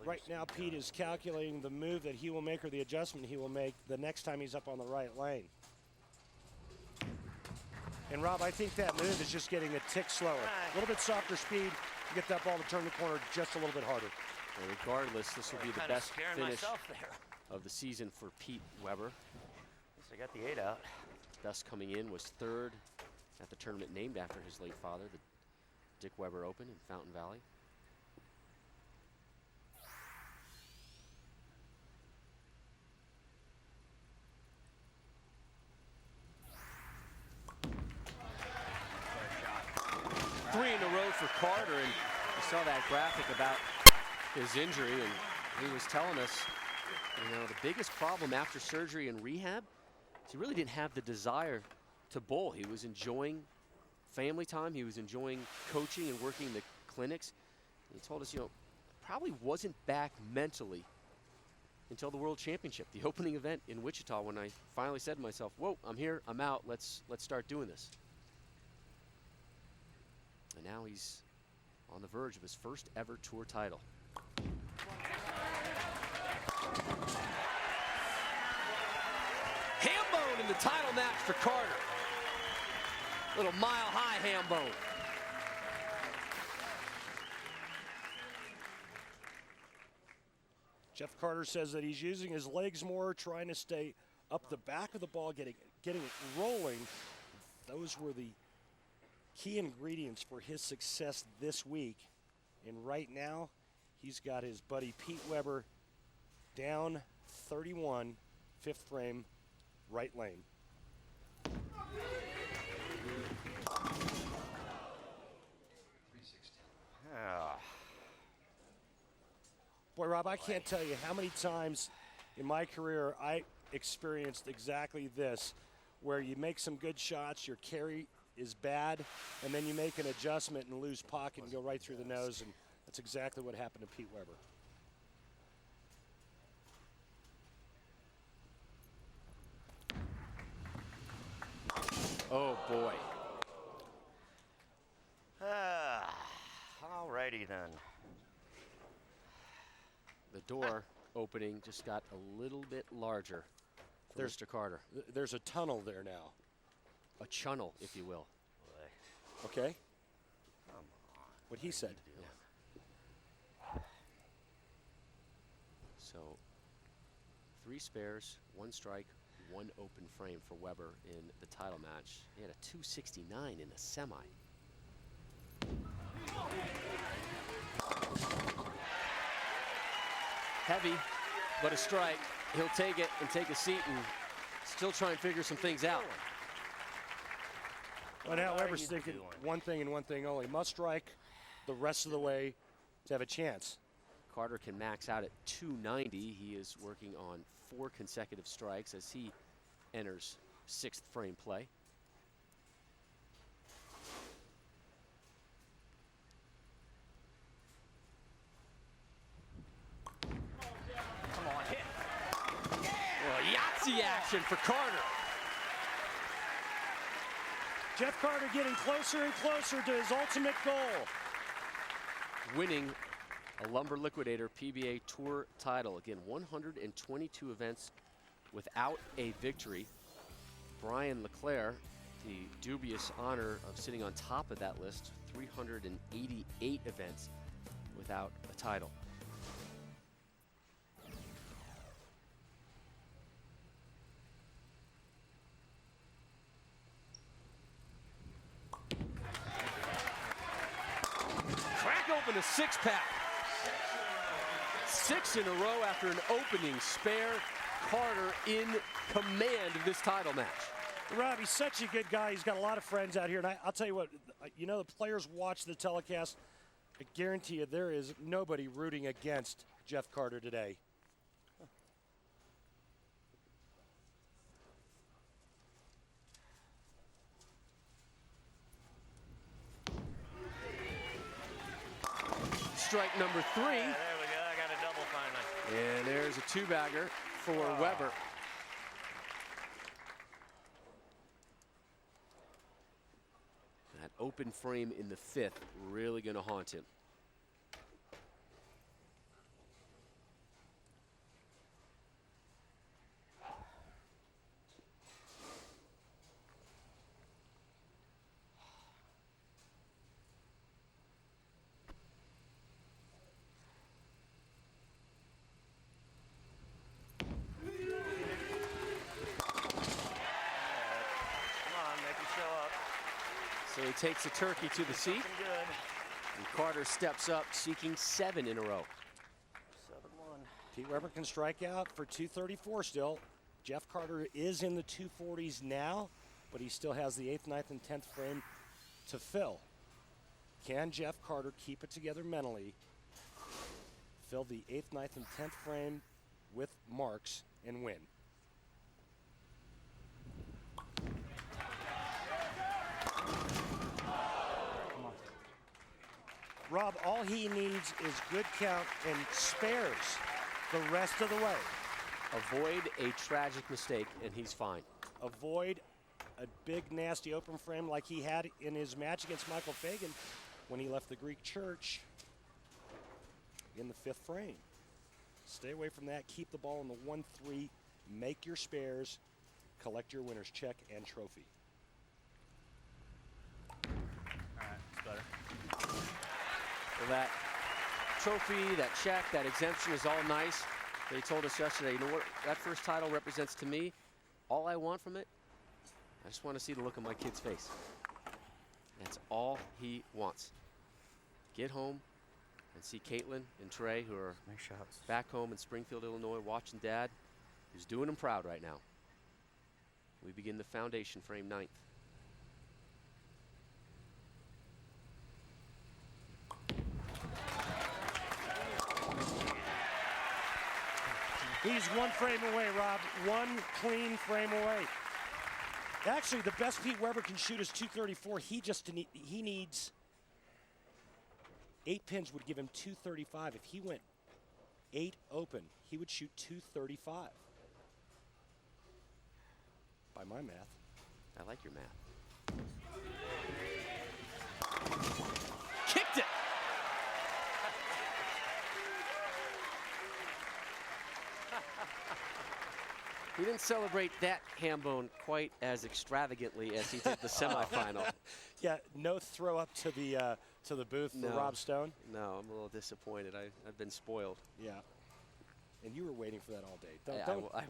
Right now, Pete is calculating the move that he will make or the adjustment he will make the next time he's up on the right lane. And Rob, I think that move is just getting a tick slower. A little bit softer speed to get that ball to turn the corner just a little bit harder. Well, regardless, this will be the best finish of the season for Pete Weber. At least I got the 8 out. Best coming in was third at the tournament named after his late father, the Dick Weber Open in Fountain Valley. Three in a row for Carter, and you saw that graphic about his injury, and he was telling us, you know, the biggest problem after surgery and rehab is he really didn't have the desire to bowl. He was enjoying family time, he was enjoying coaching and working the clinics. And he told us, you know, probably wasn't back mentally until the World Championship, the opening event in Wichita, when I finally said to myself, whoa, I'm here, I'm out, let's start doing this. And now he's on the verge of his first ever tour title. Hambone in the title match for Carter. Little mile-high hambone. Jeff Carter says that he's using his legs more, trying to stay up the back of the ball, getting it rolling. Those were the key ingredients for his success this week. And right now, he's got his buddy Pete Weber down 31, fifth frame, right lane. Boy, Rob, I can't tell you how many times in my career I experienced exactly this, where you make some good shots, your carry is bad, and then you make an adjustment and lose pocket and go right through the nose, and that's exactly what happened to Pete Weber. Oh, boy. All righty then. The door opening just got a little bit larger for Mr. Carter. There's a tunnel there now. A chunnel, if you will. Okay. Come on. What he said. Yeah. So 3 spares, 1 strike, 1 open frame for Weber in the title match. He had a 269 in the semi. Heavy, but a strike. He'll take it and take a seat and still try and figure some things out. But now Weber's thinking one thing and one thing only. Must strike the rest of the way to have a chance. Carter can max out at 290. He is working on 4 consecutive strikes as he enters 6th frame play. Come on, hit. Well, Yahtzee action for Carter. Jeff Carter getting closer and closer to his ultimate goal. Winning a Lumber Liquidator PBA Tour title. Again, 122 events without a victory. Brian Leclerc, the dubious honor of sitting on top of that list, 388 events without a title. Crack open a 6-pack. 6 in a row after an opening spare. Carter in command of this title match. Rob, he's such a good guy. He's got a lot of friends out here. And I'll tell you what, you know, the players watch the telecast. I guarantee you there is nobody rooting against Jeff Carter today. Strike number 3. Yeah, there we go. I got a double finally. And there's a 2-bagger for Weber. That open frame in the 5th really going to haunt him. So he takes a turkey to the seat. And Carter steps up, seeking 7 in a row. 7-1. Pete Weber can strike out for 234 still. Jeff Carter is in the 240s now, but he still has the 8th, 9th, and 10th frame to fill. Can Jeff Carter keep it together mentally, fill the 8th, 9th, and 10th frame with marks, and win? Rob, all he needs is good count and spares the rest of the way. Avoid a tragic mistake, and he's fine. Avoid a big, nasty open frame like he had in his match against Michael Fagan when he left the Greek church in the 5th frame. Stay away from that. Keep the ball in the 1-3. Make your spares. Collect your winner's check and trophy. All right, it's better. Well, that trophy, that check, that exemption is all nice. They told us yesterday, you know what that first title represents to me? All I want from it, I just want to see the look on my kid's face. That's all he wants. Get home and see Caitlin and Trey, who are back home in Springfield, Illinois, watching Dad, who's doing him proud right now. We begin the foundation frame 9th. He's 1 frame away, Rob. 1 clean frame away. Actually, the best Pete Weber can shoot is 234. He needs 8 pins would give him 235. If he went 8 open, he would shoot 235. By my math. I like your math. Kicked it. He didn't celebrate that ham bone quite as extravagantly as he did the semifinal. Yeah, no throw up to the booth for Rob Stone. No, I'm a little disappointed. I've been spoiled. Yeah, and you were waiting for that all day.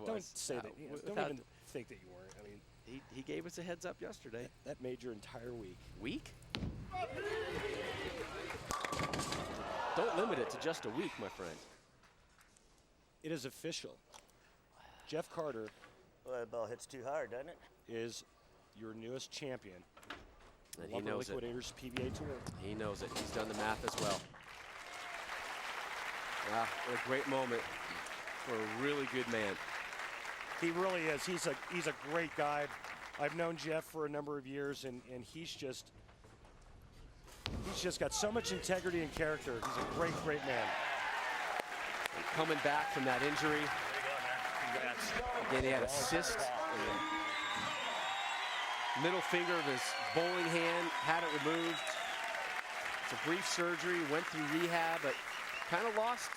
Don't say that. You know, don't even think that you weren't. I mean, he gave us a heads up yesterday. That made your entire week. Week? Don't limit it to just a week, my friend. It is official. Jeff Carter. Well, that ball hits too hard, doesn't it? Is your newest champion. And he knows Liquidators PBA Tour. He knows it. He's done the math as well. Wow, what a great moment for a really good man. He really is. He's a great guy. I've known Jeff for a number of years, and he's just got so much integrity and character. He's a great, great man. And coming back from that injury. Again, he had a cyst. Middle finger of his bowling hand, had it removed. It's a brief surgery, went through rehab, but kind of lost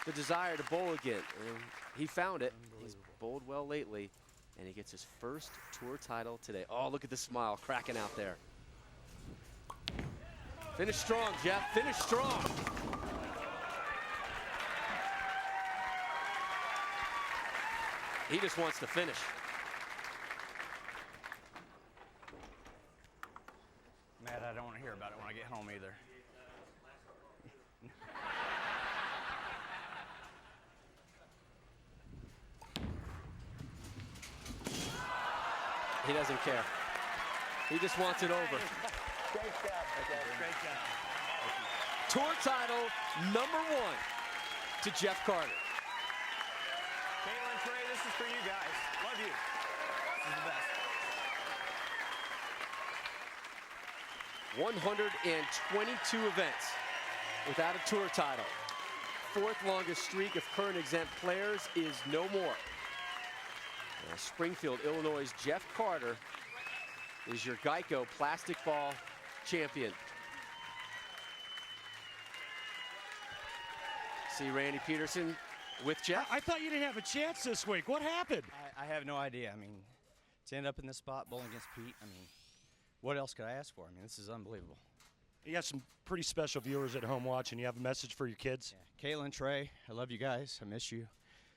the desire to bowl again. And he found it. He's bowled well lately, and he gets his first tour title today. Oh, look at the smile cracking out there. Finish strong, Jeff. Finish strong. He just wants to finish. Matt, I don't want to hear about it when I get home either. He doesn't care. He just wants it over. Great job. Great job. Tour title #1 to Jeff Carter. Caitlin, Trey, this is for you guys. Love you. This is the best. 122 events without a tour title. 4th longest streak of current exempt players is no more. Springfield, Illinois' Jeff Carter is your Geico plastic ball champion. See Randy Peterson with Jeff. I thought you didn't have a chance this week. What happened? I have no idea. I mean, to end up in this spot bowling against Pete, I mean, what else could I ask for? I mean, this is unbelievable. You got some pretty special viewers at home watching. You have a message for your kids? Yeah. Caitlin, Trey, I love you guys. I miss you.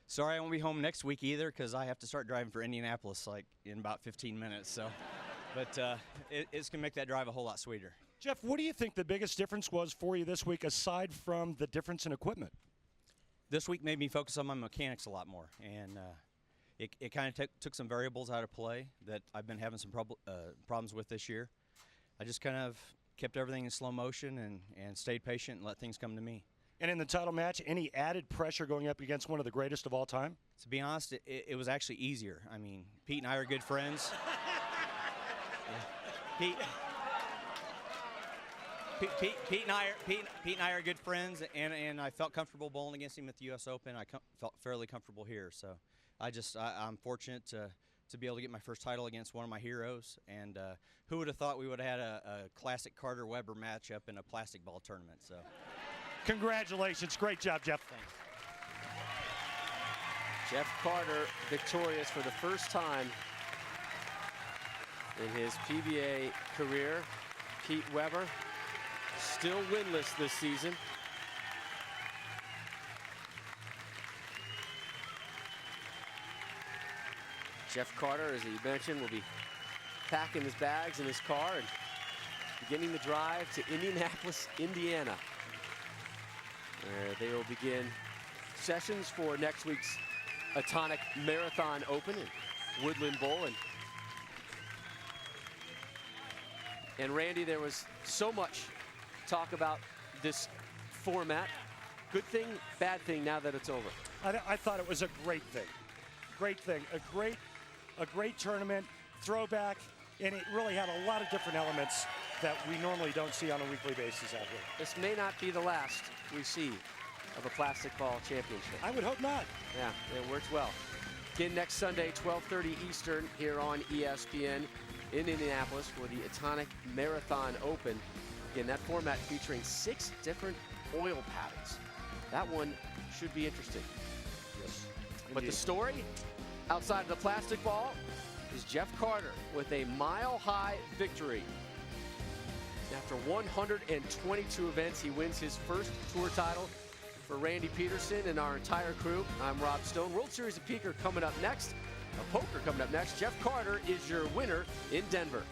Sorry I won't be home next week either because I have to start driving for Indianapolis like in about 15 minutes. So, but it's going to make that drive a whole lot sweeter. Jeff, what do you think the biggest difference was for you this week aside from the difference in equipment? This week made me focus on my mechanics a lot more, and it kind of took some variables out of play that I've been having some problems with this year. I just kind of kept everything in slow motion and stayed patient and let things come to me. And in the title match, any added pressure going up against one of the greatest of all time? To be honest, it was actually easier. I mean, Pete and I are good friends. Pete and I are good friends, and I felt comfortable bowling against him at the U.S. Open. I felt fairly comfortable here, so I'm fortunate to be able to get my first title against one of my heroes. And who would have thought we would have had a classic Carter-Weber matchup in a plastic ball tournament? So, congratulations, great job, Jeff. Thanks. Jeff Carter victorious for the first time in his PBA career. Pete Weber still winless this season. Jeff Carter, as he mentioned, will be packing his bags in his car and beginning the drive to Indianapolis, Indiana, where they will begin sessions for next week's Atonic Marathon Open in Woodland Bowl. And Randy, there was so much talk about this format. Good thing, bad thing now that it's over. I thought it was a great thing. Great thing. A great tournament, throwback, and it really had a lot of different elements that we normally don't see on a weekly basis out here. This may not be the last we see of a plastic ball championship. I would hope not. Yeah, it works well. Again, next Sunday, 12:30 Eastern here on ESPN. in Indianapolis for the Etonic Marathon Open. Again, that format featuring 6 different oil patterns. That one should be interesting. Yes. But the story outside of the plastic ball is Jeff Carter with a mile-high victory. After 122 events, he wins his first tour title. For Randy Peterson and our entire crew, I'm Rob Stone. World Series of Poker coming up next. Jeff Carter is your winner in Denver.